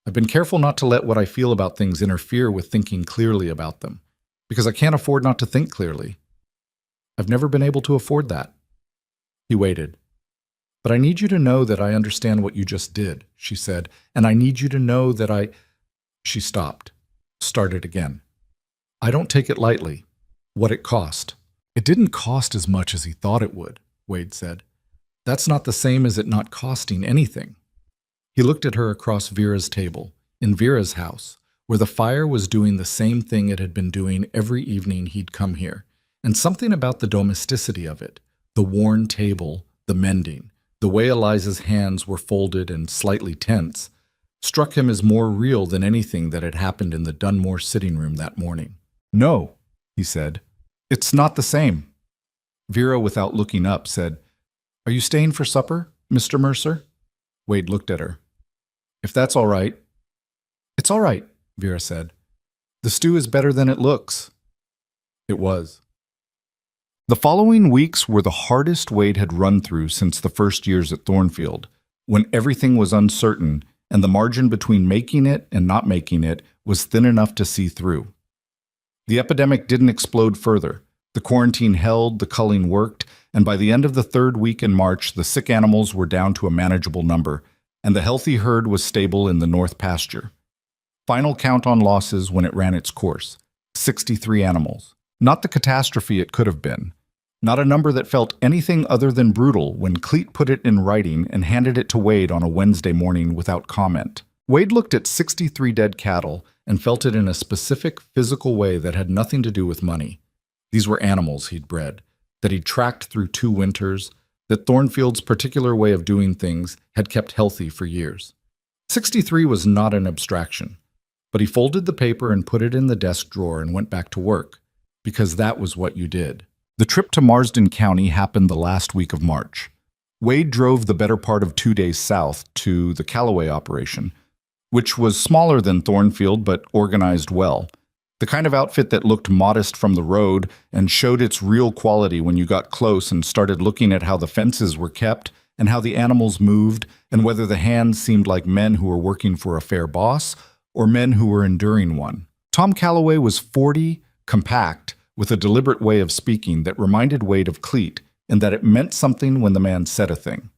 I've been careful not to let what I feel about things interfere with thinking clearly about them, because I can't afford not to think clearly. I've never been able to afford that." He waited. "But I need you to know that I understand what you just did," she said, "and I need you to know that I—" She stopped, started again. "I don't take it lightly. What it cost." "It didn't cost as much as he thought it would," Wade said. "That's not the same as it not costing anything." He looked at her across Vera's table, in Vera's house, where the fire was doing the same thing it had been doing every evening he'd come here, and something about the domesticity of it, the worn table, the mending, the way Eliza's hands were folded and slightly tense, struck him as more real than anything that had happened in the Dunmore sitting room that morning. "No," he said. "It's not the same." Vera, without looking up, said, "Are you staying for supper, Mr. Mercer?" Wade looked at her. "If that's all right." "It's all right," Vera said. "The stew is better than it looks." It was. The following weeks were the hardest Wade had run through since the first years at Thornfield, when everything was uncertain and the margin between making it and not making it was thin enough to see through. The epidemic didn't explode further. The quarantine held, the culling worked, and by the end of the third week in March, the sick animals were down to a manageable number, and the healthy herd was stable in the north pasture. Final count on losses when it ran its course: 63 animals. Not the catastrophe it could have been. Not a number that felt anything other than brutal when Cleet put it in writing and handed it to Wade on a Wednesday morning without comment. Wade looked at 63 dead cattle and felt it in a specific physical way that had nothing to do with money. These were animals he'd bred, that he'd tracked through 2 winters, that Thornfield's particular way of doing things had kept healthy for years. 63 was not an abstraction, but he folded the paper and put it in the desk drawer and went back to work, because that was what you did. The trip to Marsden County happened the last week of March. Wade drove the better part of 2 days south to the Callaway operation, which was smaller than Thornfield but organized well. The kind of outfit that looked modest from the road and showed its real quality when you got close and started looking at how the fences were kept and how the animals moved and whether the hands seemed like men who were working for a fair boss or men who were enduring one. Tom Callaway was 40, compact, with a deliberate way of speaking that reminded Wade of Cleet in that it meant something when the man said a thing.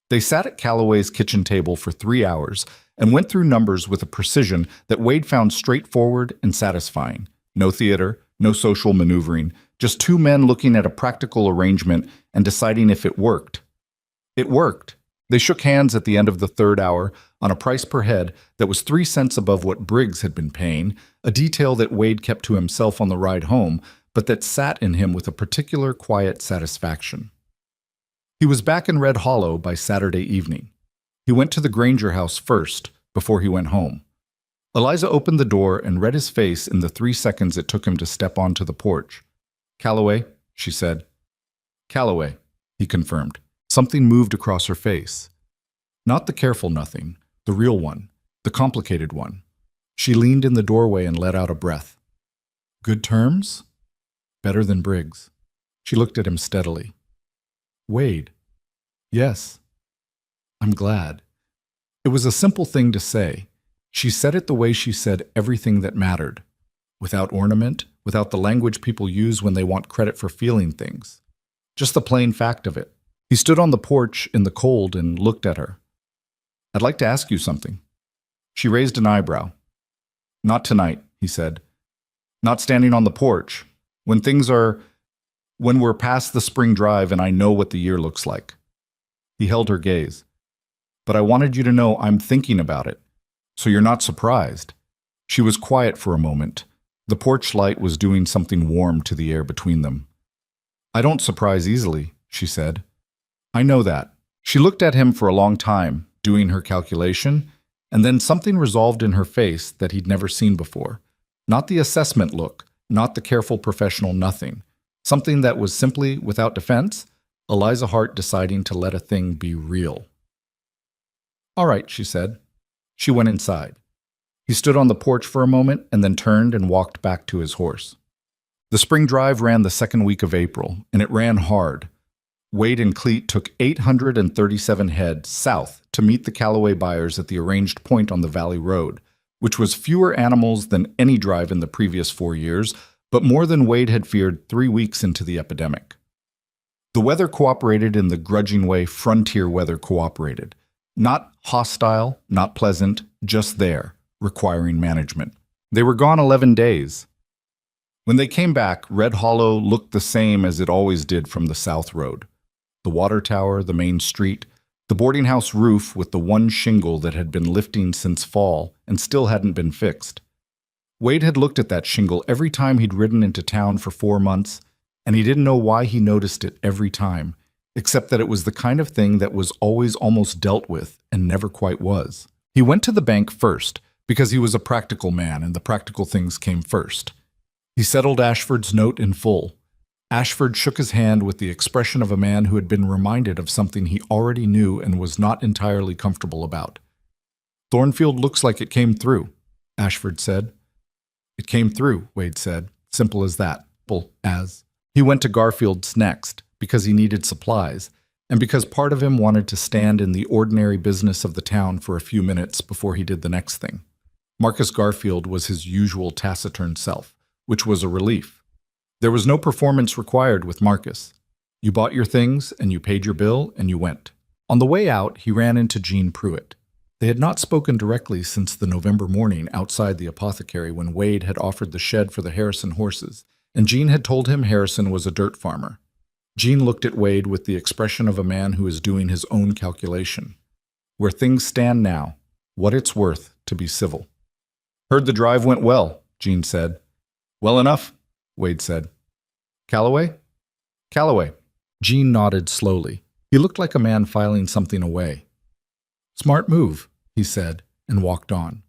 They sat at Callaway's kitchen table for 3 hours and went through numbers with a precision that Wade found straightforward and satisfying. No theater, no social maneuvering, just two men looking at a practical arrangement and deciding if it worked. It worked. They shook hands at the end of the third hour on a price per head that was 3 cents above what Briggs had been paying, a detail that Wade kept to himself on the ride home, but that sat in him with a particular quiet satisfaction. He was back in Red Hollow by Saturday evening. He went to the Granger house first, before he went home. Eliza opened the door and read his face in the 3 seconds it took him to step onto the porch. "Callaway," she said. "Callaway," he confirmed. Something moved across her face. Not the careful nothing, the real one, the complicated one. She leaned in the doorway and let out a breath. "Good terms?" "Better than Briggs." She looked at him steadily. "Wade." "Yes." "I'm glad." It was a simple thing to say. She said it the way she said everything that mattered, without ornament, without the language people use when they want credit for feeling things. Just the plain fact of it. He stood on the porch in the cold and looked at her. "I'd like to ask you something." She raised an eyebrow. "Not tonight," he said. "Not standing on the porch. When we're past the spring drive and I know what the year looks like." He held her gaze. "But I wanted you to know I'm thinking about it, so you're not surprised." She was quiet for a moment. The porch light was doing something warm to the air between them. "I don't surprise easily," she said. "I know that." She looked at him for a long time, doing her calculation, and then something resolved in her face that he'd never seen before. Not the assessment look, not the careful professional nothing. Something that was simply, without defense, Eliza Hart deciding to let a thing be real. "All right," she said. She went inside. He stood on the porch for a moment and then turned and walked back to his horse. The spring drive ran the second week of April, and it ran hard. Wade and Cleet took 837 head south to meet the Callaway buyers at the arranged point on the Valley Road, which was fewer animals than any drive in the previous 4 years, but more than Wade had feared 3 weeks into the epidemic. The weather cooperated in the grudging way frontier weather cooperated. Not hostile, not pleasant, just there, requiring management. They were gone 11 days. When they came back, Red Hollow looked the same as it always did from the South Road. The water tower, the main street, the boarding house roof with the one shingle that had been lifting since fall and still hadn't been fixed. Wade had looked at that shingle every time he'd ridden into town for 4 months, and he didn't know why he noticed it every time, except that it was the kind of thing that was always almost dealt with and never quite was. He went to the bank first, because he was a practical man and the practical things came first. He settled Ashford's note in full. Ashford shook his hand with the expression of a man who had been reminded of something he already knew and was not entirely comfortable about. "Thornfield looks like it came through," Ashford said. "It came through," Wade said. Simple as that. Simple as. He went to Garfield's next, because he needed supplies, and because part of him wanted to stand in the ordinary business of the town for a few minutes before he did the next thing. Marcus Garfield was his usual taciturn self, which was a relief. There was no performance required with Marcus. You bought your things, and you paid your bill, and you went. On the way out, he ran into Jean Pruitt. They had not spoken directly since the November morning outside the apothecary when Wade had offered the shed for the Harrison horses, and Jean had told him Harrison was a dirt farmer. Jean looked at Wade with the expression of a man who is doing his own calculation. Where things stand now, what it's worth to be civil. "Heard the drive went well," Jean said. "Well enough," Wade said. "Callaway?" "Callaway." Jean nodded slowly. He looked like a man filing something away. "Smart move," he said, and walked on.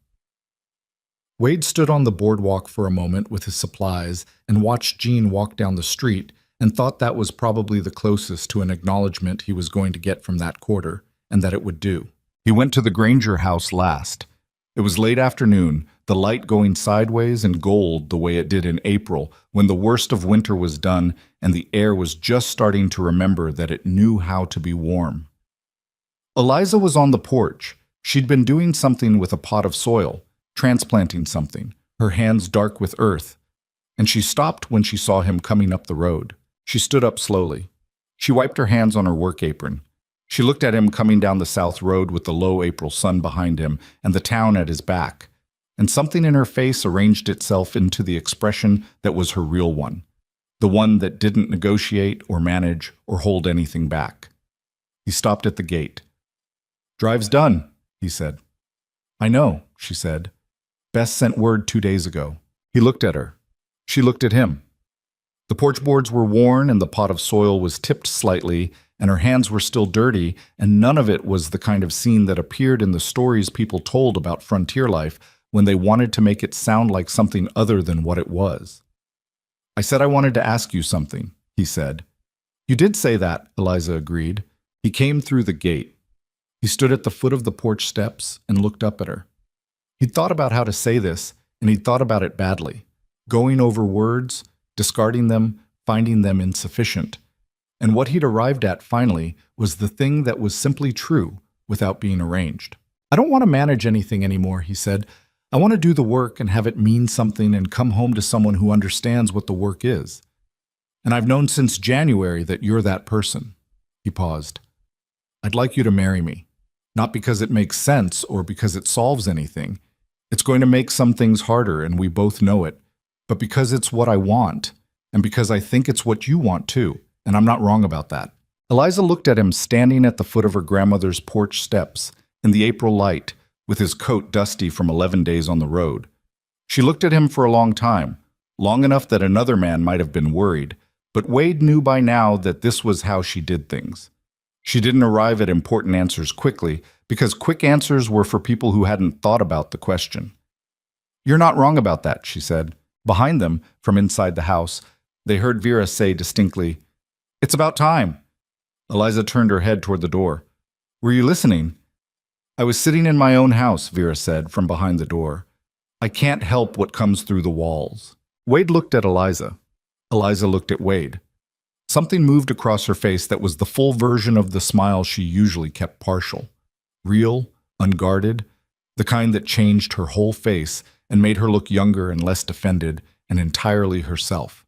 Wade stood on the boardwalk for a moment with his supplies and watched Jean walk down the street and thought that was probably the closest to an acknowledgement he was going to get from that quarter, and that it would do. He went to the Granger house last. It was late afternoon, the light going sideways and gold the way it did in April, when the worst of winter was done and the air was just starting to remember that it knew how to be warm. Eliza was on the porch. She'd been doing something with a pot of soil, transplanting something, her hands dark with earth, and she stopped when she saw him coming up the road. She stood up slowly. She wiped her hands on her work apron. She looked at him coming down the south road with the low April sun behind him and the town at his back, and something in her face arranged itself into the expression that was her real one, the one that didn't negotiate or manage or hold anything back. He stopped at the gate. "Drive's done," he said. "I know," she said. "Bess sent word 2 days ago." He looked at her. She looked at him. The porch boards were worn and the pot of soil was tipped slightly, and her hands were still dirty, and none of it was the kind of scene that appeared in the stories people told about frontier life when they wanted to make it sound like something other than what it was. "I said I wanted to ask you something," he said. "You did say that," Eliza agreed. He came through the gate. He stood at the foot of the porch steps and looked up at her. He'd thought about how to say this, and he'd thought about it badly, going over words, discarding them, finding them insufficient. And what he'd arrived at finally was the thing that was simply true without being arranged. "I don't want to manage anything anymore," he said. "I want to do the work and have it mean something and come home to someone who understands what the work is. And I've known since January that you're that person." He paused. "I'd like you to marry me. Not because it makes sense or because it solves anything. It's going to make some things harder, and we both know it. But because it's what I want, and because I think it's what you want too, and I'm not wrong about that." Eliza looked at him standing at the foot of her grandmother's porch steps in the April light, with his coat dusty from 11 days on the road. She looked at him for a long time, long enough that another man might have been worried, but Wade knew by now that this was how she did things. She didn't arrive at important answers quickly, because quick answers were for people who hadn't thought about the question. "You're not wrong about that," she said. Behind them, from inside the house, they heard Vera say distinctly, "It's about time." Eliza turned her head toward the door. "Were you listening?" "I was sitting in my own house," Vera said from behind the door. "I can't help what comes through the walls." Wade looked at Eliza. Eliza looked at Wade. Something moved across her face that was the full version of the smile she usually kept partial. Real, unguarded, the kind that changed her whole face and made her look younger and less defended and entirely herself.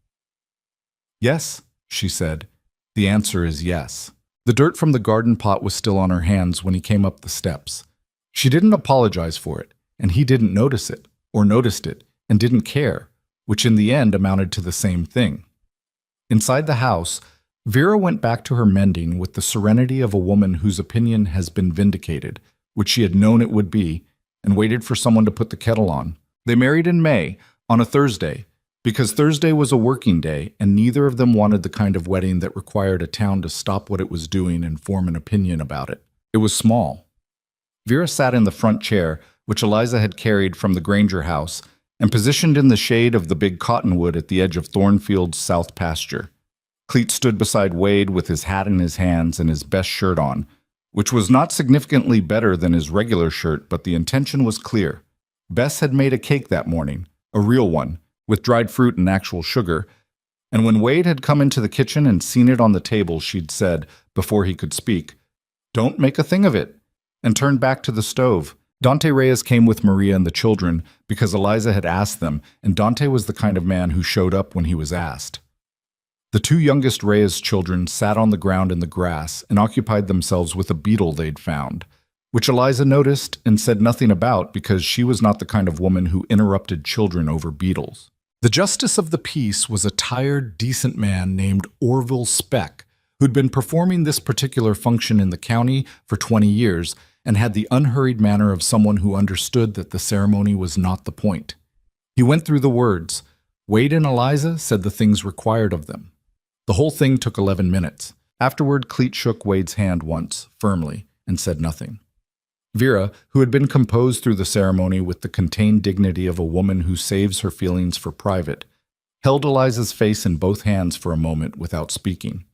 "Yes," she said. "The answer is yes." The dirt from the garden pot was still on her hands when he came up the steps. She didn't apologize for it, and he didn't notice it, or noticed it, and didn't care, which in the end amounted to the same thing. Inside the house, Vera went back to her mending with the serenity of a woman whose opinion has been vindicated, which she had known it would be, and waited for someone to put the kettle on. They married in May, on a Thursday, because Thursday was a working day, and neither of them wanted the kind of wedding that required a town to stop what it was doing and form an opinion about it. It was small. Vera sat in the front chair, which Eliza had carried from the Granger house, and positioned in the shade of the big cottonwood at the edge of Thornfield's south pasture. Cleet stood beside Wade with his hat in his hands and his best shirt on, which was not significantly better than his regular shirt, but the intention was clear. Bess had made a cake that morning, a real one, with dried fruit and actual sugar, and when Wade had come into the kitchen and seen it on the table, she'd said, before he could speak, "Don't make a thing of it," and turned back to the stove. Dante Reyes came with Maria and the children because Eliza had asked them, and Dante was the kind of man who showed up when he was asked. The two youngest Reyes children sat on the ground in the grass and occupied themselves with a beetle they'd found, which Eliza noticed and said nothing about because she was not the kind of woman who interrupted children over beetles. The justice of the peace was a tired, decent man named Orville Speck, who'd been performing this particular function in the county for 20 years and had the unhurried manner of someone who understood that the ceremony was not the point. He went through the words. Wade and Eliza said the things required of them. The whole thing took 11 minutes. Afterward, Cleet shook Wade's hand once, firmly, and said nothing. Vera, who had been composed through the ceremony with the contained dignity of a woman who saves her feelings for private, held Eliza's face in both hands for a moment without speaking.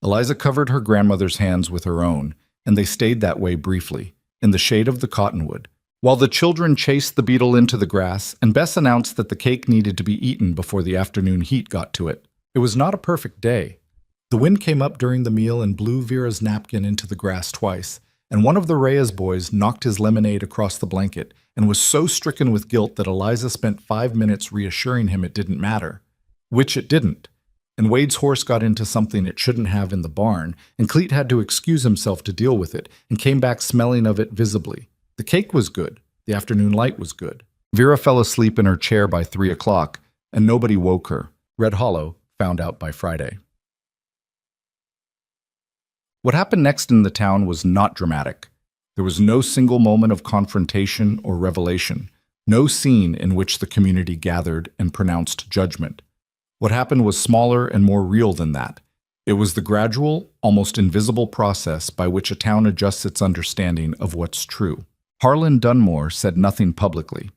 Eliza covered her grandmother's hands with her own, and they stayed that way briefly, in the shade of the cottonwood, while the children chased the beetle into the grass, and Bess announced that the cake needed to be eaten before the afternoon heat got to it. It was not a perfect day. The wind came up during the meal and blew Vera's napkin into the grass twice, and one of the Reyes boys knocked his lemonade across the blanket and was so stricken with guilt that Eliza spent 5 minutes reassuring him it didn't matter, which it didn't. And Wade's horse got into something it shouldn't have in the barn, and Cleet had to excuse himself to deal with it and came back smelling of it visibly. The cake was good. The afternoon light was good. Vera fell asleep in her chair by 3 o'clock, and nobody woke her. Red Hollow found out by Friday. What happened next in the town was not dramatic. There was no single moment of confrontation or revelation, no scene in which the community gathered and pronounced judgment. What happened was smaller and more real than that. It was the gradual, almost invisible process by which a town adjusts its understanding of what's true. Harlan Dunmore said nothing publicly.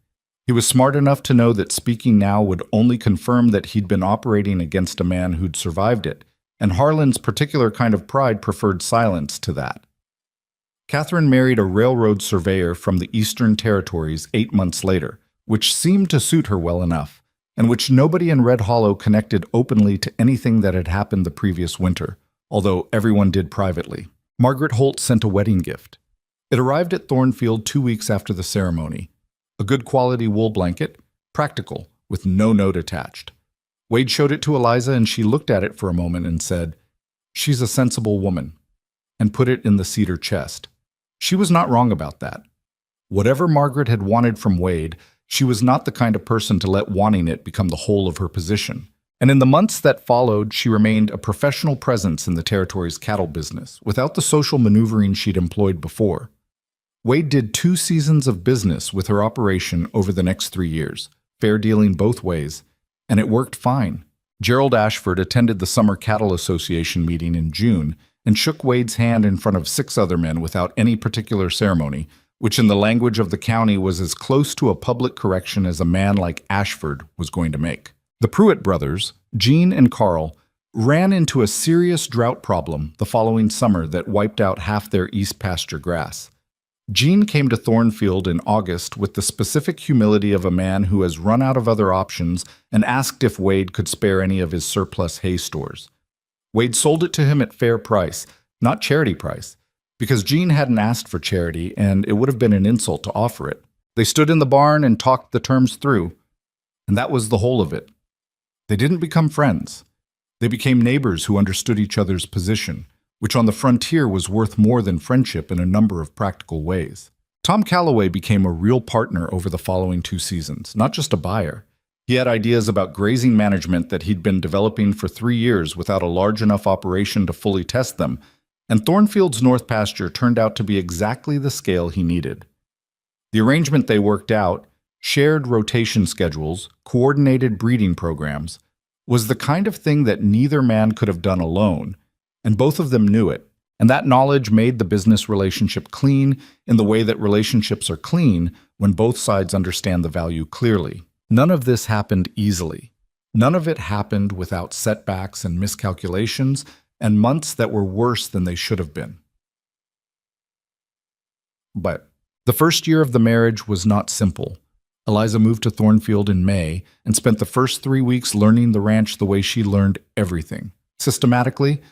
He was smart enough to know that speaking now would only confirm that he'd been operating against a man who'd survived it, and Harlan's particular kind of pride preferred silence to that. Catherine married a railroad surveyor from the Eastern Territories 8 months later, which seemed to suit her well enough, and which nobody in Red Hollow connected openly to anything that had happened the previous winter, although everyone did privately. Margaret Holt sent a wedding gift. It arrived at Thornfield 2 weeks after the ceremony. A good quality wool blanket, practical, with no note attached. Wade showed it to Eliza and she looked at it for a moment and said, "She's a sensible woman," and put it in the cedar chest. She was not wrong about that. Whatever Margaret had wanted from Wade, she was not the kind of person to let wanting it become the whole of her position. And in the months that followed, she remained a professional presence in the territory's cattle business, without the social maneuvering she'd employed before. Wade did 2 seasons of business with her operation over the next 3 years, fair dealing both ways, and it worked fine. Gerald Ashford attended the Summer Cattle Association meeting in June and shook Wade's hand in front of 6 other men without any particular ceremony, which in the language of the county was as close to a public correction as a man like Ashford was going to make. The Pruitt brothers, Gene and Carl, ran into a serious drought problem the following summer that wiped out half their east pasture grass. Gene came to Thornfield in August with the specific humility of a man who has run out of other options and asked if Wade could spare any of his surplus hay stores. Wade sold it to him at fair price, not charity price, because Gene hadn't asked for charity and it would have been an insult to offer it. They stood in the barn and talked the terms through, and that was the whole of it. They didn't become friends. They became neighbors who understood each other's position, which on the frontier was worth more than friendship in a number of practical ways. Tom Calloway became a real partner over the following 2 seasons, not just a buyer. He had ideas about grazing management that he'd been developing for 3 years without a large enough operation to fully test them, and Thornfield's North Pasture turned out to be exactly the scale he needed. The arrangement they worked out, shared rotation schedules, coordinated breeding programs, was the kind of thing that neither man could have done alone, and both of them knew it, and that knowledge made the business relationship clean in the way that relationships are clean when both sides understand the value clearly. None of this happened easily. None of it happened without setbacks and miscalculations and months that were worse than they should have been. But the first year of the marriage was not simple. Eliza moved to Thornfield in May and spent the first 3 weeks learning the ranch the way she learned everything, systematically,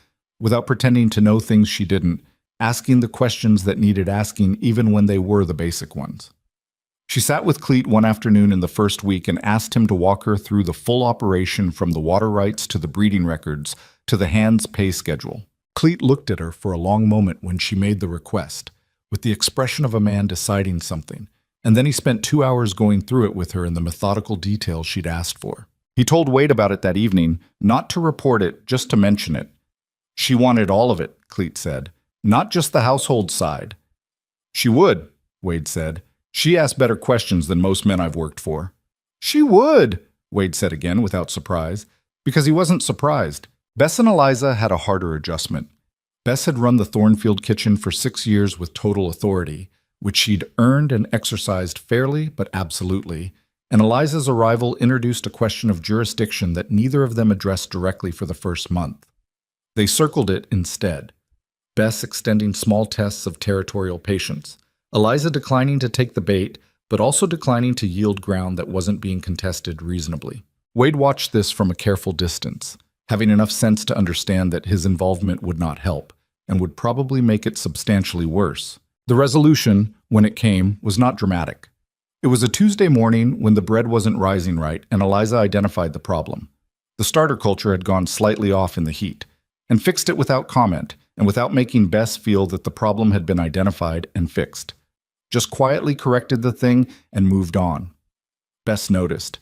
without pretending to know things she didn't, asking the questions that needed asking even when they were the basic ones. She sat with Cleet one afternoon in the first week and asked him to walk her through the full operation from the water rights to the breeding records to the hands' pay schedule. Cleet looked at her for a long moment when she made the request, with the expression of a man deciding something, and then he spent 2 hours going through it with her in the methodical detail she'd asked for. He told Wade about it that evening, not to report it, just to mention it. She wanted all of it, Cleet said, not just the household side. She would, Wade said. She asked better questions than most men I've worked for. She would, Wade said again without surprise, because he wasn't surprised. Bess and Eliza had a harder adjustment. Bess had run the Thornfield kitchen for 6 years with total authority, which she'd earned and exercised fairly but absolutely, and Eliza's arrival introduced a question of jurisdiction that neither of them addressed directly for the first month. They circled it instead, Bess extending small tests of territorial patience, Eliza declining to take the bait, but also declining to yield ground that wasn't being contested reasonably. Wade watched this from a careful distance, having enough sense to understand that his involvement would not help, and would probably make it substantially worse. The resolution, when it came, was not dramatic. It was a Tuesday morning when the bread wasn't rising right, and Eliza identified the problem. The starter culture had gone slightly off in the heat, and fixed it without comment, and without making Bess feel that the problem had been identified and fixed. Just quietly corrected the thing and moved on. Bess noticed.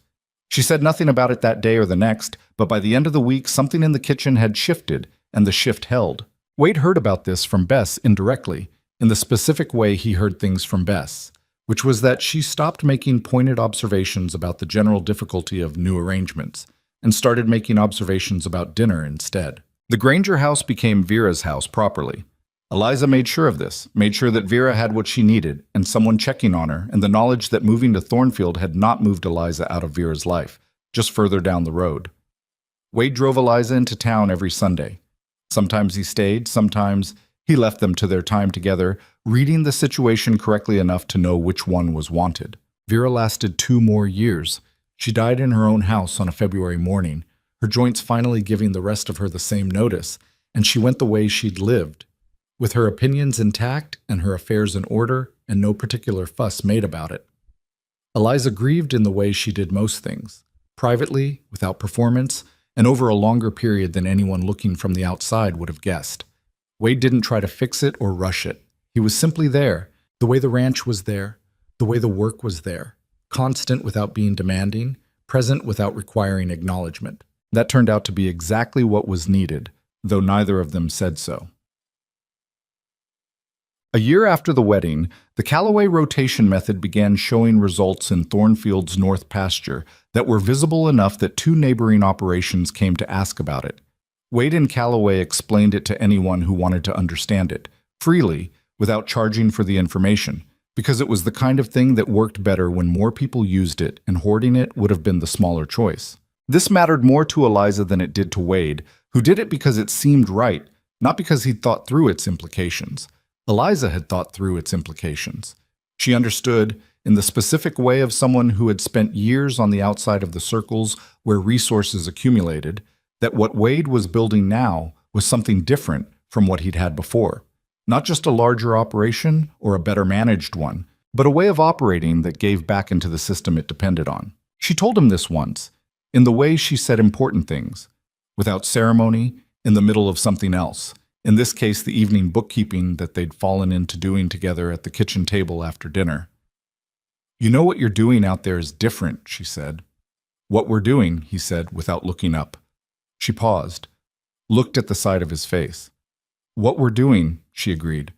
She said nothing about it that day or the next, but by the end of the week something in the kitchen had shifted, and the shift held. Wade heard about this from Bess indirectly, in the specific way he heard things from Bess, which was that she stopped making pointed observations about the general difficulty of new arrangements, and started making observations about dinner instead. The Granger house became Vera's house properly. Eliza made sure of this, made sure that Vera had what she needed, and someone checking on her, and the knowledge that moving to Thornfield had not moved Eliza out of Vera's life, just further down the road. Wade drove Eliza into town every Sunday. Sometimes he stayed, sometimes he left them to their time together, reading the situation correctly enough to know which one was wanted. Vera lasted 2 more years. She died in her own house on a February morning, her joints finally giving the rest of her the same notice, and she went the way she'd lived, with her opinions intact and her affairs in order and no particular fuss made about it. Eliza grieved in the way she did most things, privately, without performance, and over a longer period than anyone looking from the outside would have guessed. Wade didn't try to fix it or rush it. He was simply there, the way the ranch was there, the way the work was there, constant without being demanding, present without requiring acknowledgement. That turned out to be exactly what was needed, though neither of them said so. A year after the wedding, the Callaway rotation method began showing results in Thornfield's north pasture that were visible enough that 2 neighboring operations came to ask about it. Wade and Callaway explained it to anyone who wanted to understand it, freely, without charging for the information, because it was the kind of thing that worked better when more people used it, and hoarding it would have been the smaller choice. This mattered more to Eliza than it did to Wade, who did it because it seemed right, not because he'd thought through its implications. Eliza had thought through its implications. She understood, in the specific way of someone who had spent years on the outside of the circles where resources accumulated, that what Wade was building now was something different from what he'd had before. Not just a larger operation or a better managed one, but a way of operating that gave back into the system it depended on. She told him this once, in the way she said important things, without ceremony, in the middle of something else. In this case, the evening bookkeeping that they'd fallen into doing together at the kitchen table after dinner. "You know what you're doing out there is different," she said. "What we're doing," he said, without looking up. She paused, looked at the side of his face. "What we're doing," she agreed.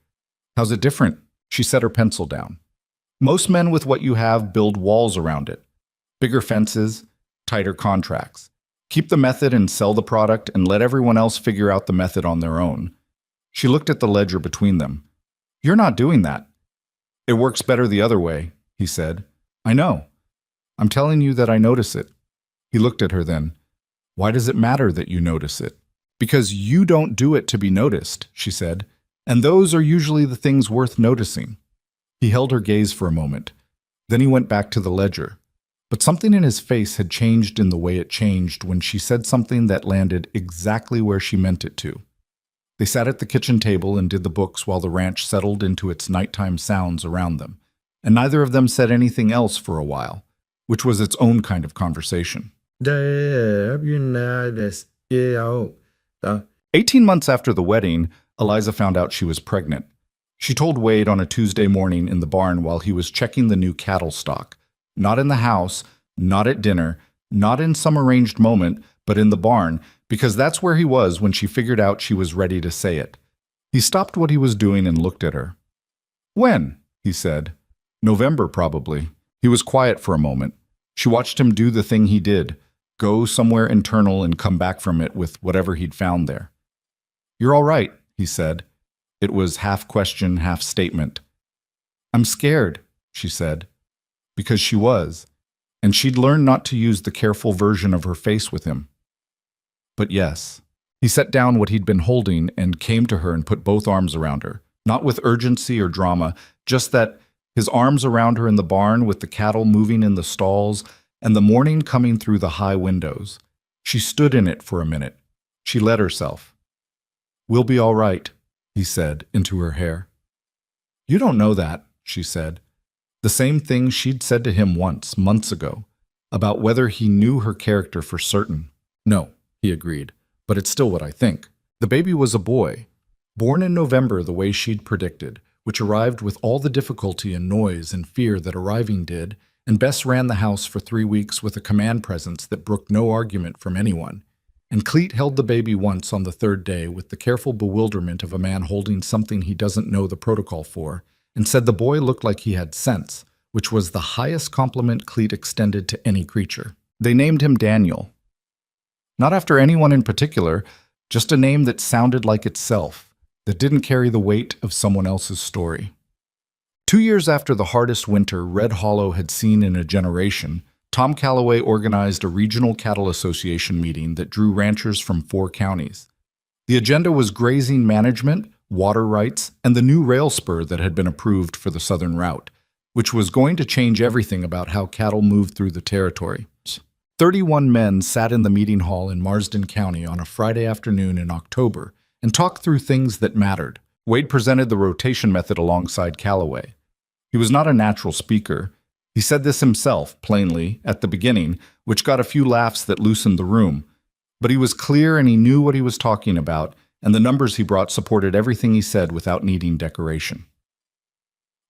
"How's it different?" She set her pencil down. "Most men with what you have build walls around it. Bigger fences, tighter contracts. Keep the method and sell the product and let everyone else figure out the method on their own." She looked at the ledger between them. "You're not doing that." "It works better the other way," he said. "I know. I'm telling you that I notice it." He looked at her then. "Why does it matter that you notice it?" "Because you don't do it to be noticed," she said, "and those are usually the things worth noticing." He held her gaze for a moment. Then he went back to the ledger. But something in his face had changed in the way it changed when she said something that landed exactly where she meant it to. They sat at the kitchen table and did the books while the ranch settled into its nighttime sounds around them, and neither of them said anything else for a while, which was its own kind of conversation. 18 months after the wedding, Eliza found out she was pregnant. She told Wade on a Tuesday morning in the barn while he was checking the new cattle stock. Not in the house, not at dinner, not in some arranged moment, but in the barn, because that's where he was when she figured out she was ready to say it. He stopped what he was doing and looked at her. "When?" he said. "November, probably." He was quiet for a moment. She watched him do the thing he did, go somewhere internal and come back from it with whatever he'd found there. "You're all right," he said. It was half question, half statement. "I'm scared," she said. Because she was. and she'd learned not to use the careful version of her face with him. But yes, he set down what he'd been holding and came to her and put both arms around her, not with urgency or drama, just that his arms around her in the barn with the cattle moving in the stalls and the morning coming through the high windows. She stood in it for a minute. She let herself. "We'll be all right," he said into her hair. "You don't know that," she said. The same thing she'd said to him once, months ago, about whether he knew her character for certain. "No," he agreed, "but it's still what I think." The baby was a boy, born in November the way she'd predicted, which arrived with all the difficulty and noise and fear that arriving did, and Bess ran the house for 3 weeks with a command presence that brooked no argument from anyone. And Cleet held the baby once on the 3rd day with the careful bewilderment of a man holding something he doesn't know the protocol for, and said the boy looked like he had sense, which was the highest compliment Cleet extended to any creature. They named him Daniel. Not after anyone in particular, just a name that sounded like itself, that didn't carry the weight of someone else's story. 2 years after the hardest winter Red Hollow had seen in a generation, Tom Calloway organized a regional cattle association meeting that drew ranchers from 4 counties. The agenda was grazing management, water rights, and the new rail spur that had been approved for the southern route, which was going to change everything about how cattle moved through the territory. 31 men sat in the meeting hall in Marsden County on a Friday afternoon in October and talked through things that mattered. Wade presented the rotation method alongside Calloway. He was not a natural speaker. He said this himself, plainly, at the beginning, which got a few laughs that loosened the room. But he was clear and he knew what he was talking about, and the numbers he brought supported everything he said without needing decoration.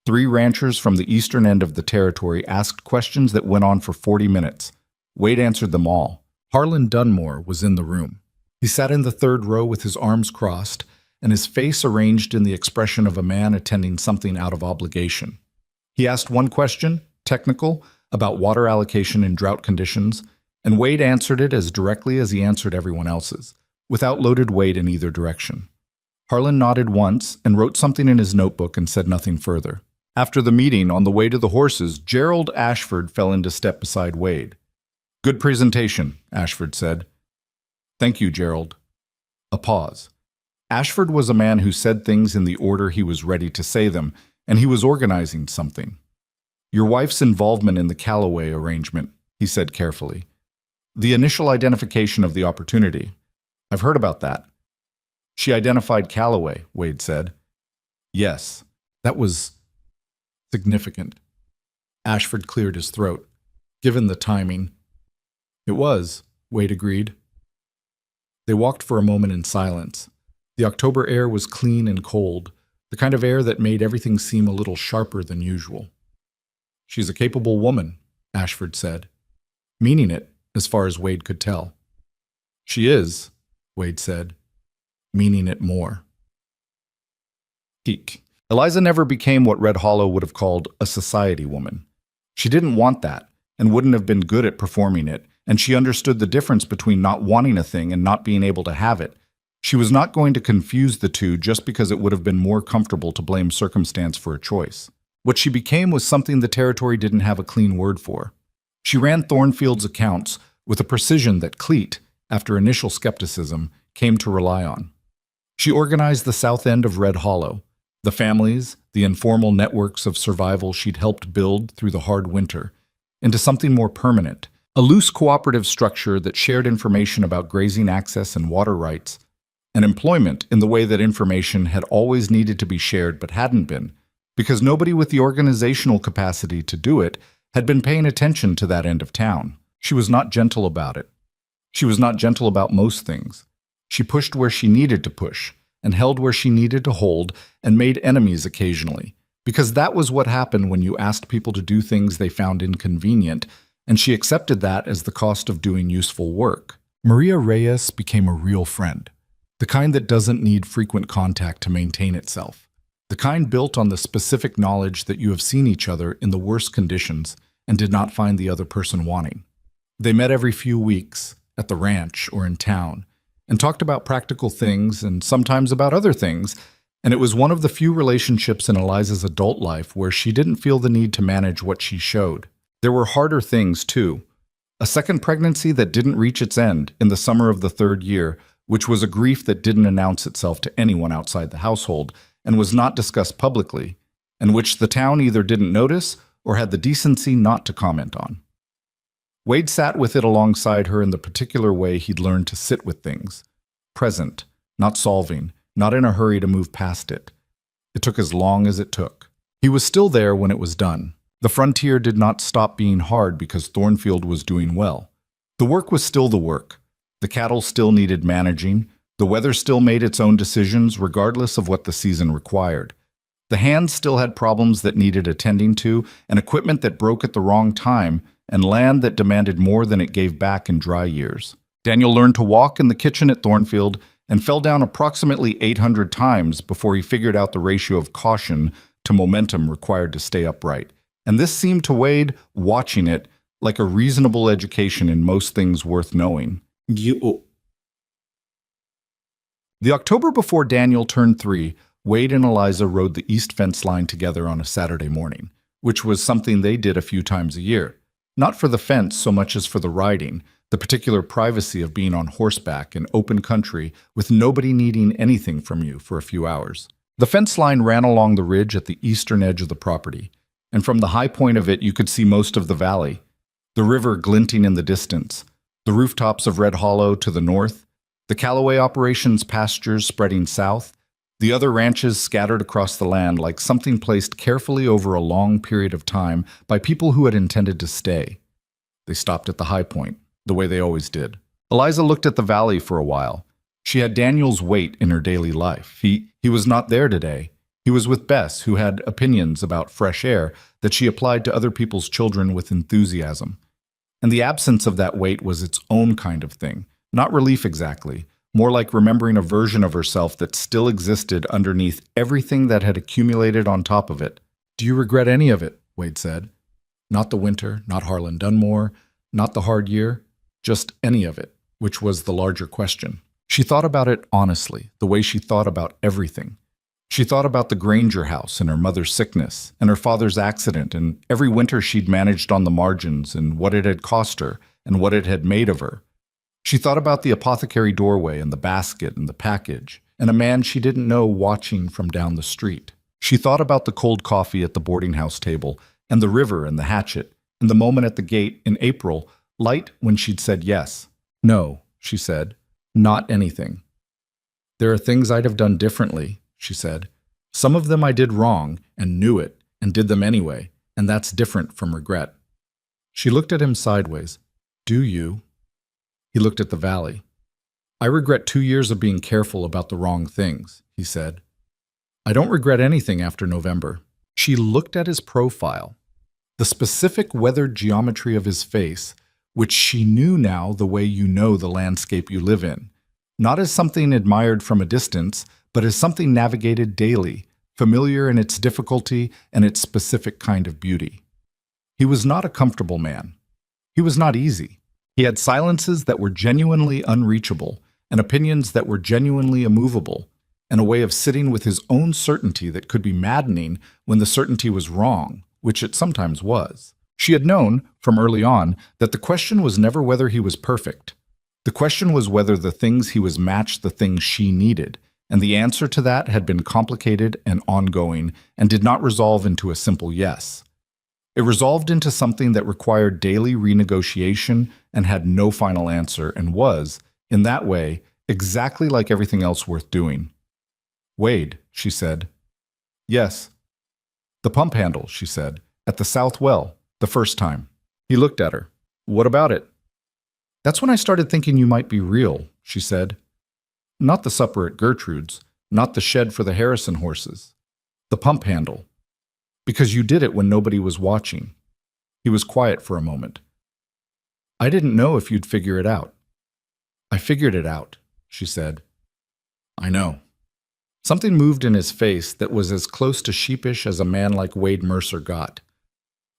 3 ranchers from the eastern end of the territory asked questions that went on for 40 minutes. Wade answered them all. Harlan Dunmore was in the room. He sat in the 3rd row with his arms crossed and his face arranged in the expression of a man attending something out of obligation. He asked one question, technical, about water allocation in drought conditions, and Wade answered it as directly as he answered everyone else's, without loaded weight in either direction. Harlan nodded once and wrote something in his notebook and said nothing further. After the meeting, on the way to the horses, Gerald Ashford fell into step beside Wade. "Good presentation," Ashford said. "Thank you, Gerald." A pause. Ashford was a man who said things in the order he was ready to say them, and he was organizing something. "Your wife's involvement in the Calloway arrangement," he said carefully. "The initial identification of the opportunity. I've heard about that." "She identified Calloway," Wade said. "Yes, that was significant." Ashford cleared his throat. "Given the timing." "It was," Wade agreed. They walked for a moment in silence. The October air was clean and cold, the kind of air that made everything seem a little sharper than usual. "She's a capable woman," Ashford said, meaning it as far as Wade could tell. "She is," Wade said, meaning it more. Peak. Eliza never became what Red Hollow would have called a society woman. She didn't want that, and wouldn't have been good at performing it, and she understood the difference between not wanting a thing and not being able to have it. She was not going to confuse the two just because it would have been more comfortable to blame circumstance for a choice. What she became was something the territory didn't have a clean word for. She ran Thornfield's accounts with a precision that Cleet, after initial skepticism, came to rely on. She organized the south end of Red Hollow, the families, the informal networks of survival she'd helped build through the hard winter, into something more permanent, a loose cooperative structure that shared information about grazing access and water rights, and employment in the way that information had always needed to be shared but hadn't been, because nobody with the organizational capacity to do it had been paying attention to that end of town. She was not gentle about it. She was not gentle about most things. She pushed where she needed to push, and held where she needed to hold, and made enemies occasionally, because that was what happened when you asked people to do things they found inconvenient, and she accepted that as the cost of doing useful work. Maria Reyes became a real friend, the kind that doesn't need frequent contact to maintain itself, the kind built on the specific knowledge that you have seen each other in the worst conditions and did not find the other person wanting. They met every few weeks, at the ranch or in town, and talked about practical things and sometimes about other things, and it was one of the few relationships in Eliza's adult life where she didn't feel the need to manage what she showed. There were harder things, too. A second pregnancy that didn't reach its end in the summer of the third year, which was a grief that didn't announce itself to anyone outside the household and was not discussed publicly, and which the town either didn't notice or had the decency not to comment on. Wade sat with it alongside her in the particular way he'd learned to sit with things. Present, not solving, not in a hurry to move past it. It took as long as it took. He was still there when it was done. The frontier did not stop being hard because Thornfield was doing well. The work was still the work. The cattle still needed managing. The weather still made its own decisions regardless of what the season required. The hands still had problems that needed attending to, and equipment that broke at the wrong time, and land that demanded more than it gave back in dry years. Daniel learned to walk in the kitchen at Thornfield and fell down approximately 800 times before he figured out the ratio of caution to momentum required to stay upright. And this seemed to Wade, watching it, like a reasonable education in most things worth knowing. The October before Daniel turned 3, Wade and Eliza rode the east fence line together on a Saturday morning, which was something they did a few times a year. Not for the fence so much as for the riding, the particular privacy of being on horseback in open country with nobody needing anything from you for a few hours. The fence line ran along the ridge at the eastern edge of the property, and from the high point of it you could see most of the valley, the river glinting in the distance, the rooftops of Red Hollow to the north, the Callaway operations pastures spreading south, the other ranches scattered across the land like something placed carefully over a long period of time by people who had intended to stay. They stopped at the high point, the way they always did. Eliza looked at the valley for a while. She had Daniel's weight in her daily life. He was not there today. He was with Bess, who had opinions about fresh air that she applied to other people's children with enthusiasm. And the absence of that weight was its own kind of thing, not relief exactly, more like remembering a version of herself that still existed underneath everything that had accumulated on top of it. "Do you regret any of it?" Wade said. Not the winter, not Harlan Dunmore, not the hard year, just any of it, which was the larger question. She thought about it honestly, the way she thought about everything. She thought about the Granger house and her mother's sickness and her father's accident and every winter she'd managed on the margins and what it had cost her and what it had made of her. She thought about the apothecary doorway and the basket and the package and a man she didn't know watching from down the street. She thought about the cold coffee at the boarding house table and the river and the hatchet and the moment at the gate in April, light when she'd said yes. "No," she said, "not anything. There are things I'd have done differently," she said. "Some of them I did wrong and knew it and did them anyway, and that's different from regret." She looked at him sideways. "Do you?" He looked at the valley. "I regret 2 years of being careful about the wrong things," he said. "I don't regret anything after November." She looked at his profile, the specific weathered geometry of his face, which she knew now the way you know the landscape you live in, not as something admired from a distance, but as something navigated daily, familiar in its difficulty and its specific kind of beauty. He was not a comfortable man. He was not easy. He had silences that were genuinely unreachable, and opinions that were genuinely immovable, and a way of sitting with his own certainty that could be maddening when the certainty was wrong, which it sometimes was. She had known, from early on, that the question was never whether he was perfect. The question was whether the things he was matched the things she needed, and the answer to that had been complicated and ongoing, and did not resolve into a simple yes. It resolved into something that required daily renegotiation and had no final answer, and was, in that way, exactly like everything else worth doing. "Wade," she said. "Yes." "The pump handle," she said, "at the south well, the first time." He looked at her. "What about it?" "That's when I started thinking you might be real," she said. "Not the supper at Gertrude's, not the shed for the Harrison horses. The pump handle. Because you did it when nobody was watching." He was quiet for a moment. "I didn't know if you'd figure it out." "I figured it out," she said. "I know." Something moved in his face that was as close to sheepish as a man like Wade Mercer got.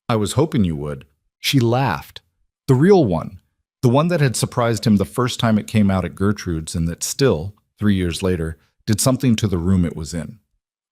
"I was hoping you would." She laughed. The real one. The one that had surprised him the first time it came out at Gertrude's and that still, 3 years later, did something to the room it was in.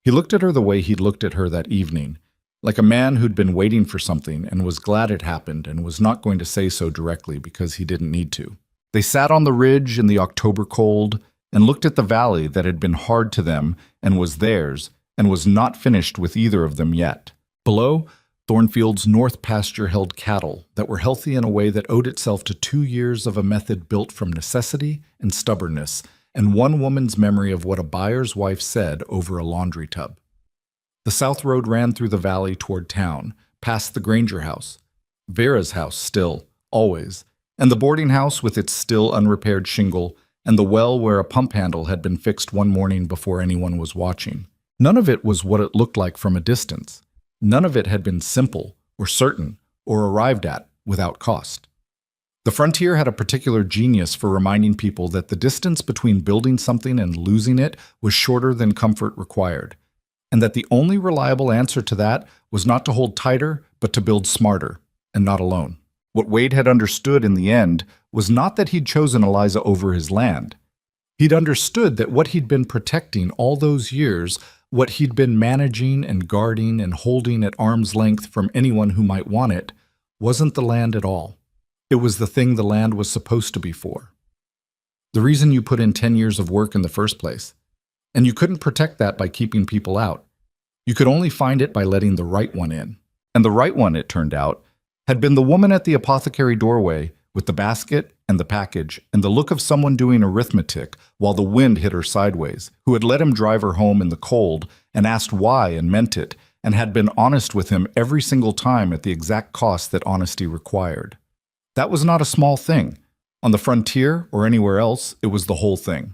He looked at her the way he'd looked at her that evening, like a man who'd been waiting for something and was glad it happened and was not going to say so directly because he didn't need to. They sat on the ridge in the October cold and looked at the valley that had been hard to them and was theirs and was not finished with either of them yet. Below, Thornfield's north pasture held cattle that were healthy in a way that owed itself to 2 years of a method built from necessity and stubbornness, and one woman's memory of what a buyer's wife said over a laundry tub. The south road ran through the valley toward town, past the Granger house, Vera's house still, always, and the boarding house with its still unrepaired shingle, and the well where a pump handle had been fixed one morning before anyone was watching. None of it was what it looked like from a distance. None of it had been simple, or certain, or arrived at without cost. The frontier had a particular genius for reminding people that the distance between building something and losing it was shorter than comfort required, and that the only reliable answer to that was not to hold tighter, but to build smarter, and not alone. What Wade had understood in the end was not that he'd chosen Eliza over his land. He'd understood that what he'd been protecting all those years, what he'd been managing and guarding and holding at arm's length from anyone who might want it, wasn't the land at all. It was the thing the land was supposed to be for. The reason you put in 10 years of work in the first place. And you couldn't protect that by keeping people out. You could only find it by letting the right one in. And the right one, it turned out, had been the woman at the apothecary doorway with the basket and the package and the look of someone doing arithmetic while the wind hit her sideways, who had let him drive her home in the cold and asked why and meant it, and had been honest with him every single time at the exact cost that honesty required. That was not a small thing. On the frontier or anywhere else, it was the whole thing.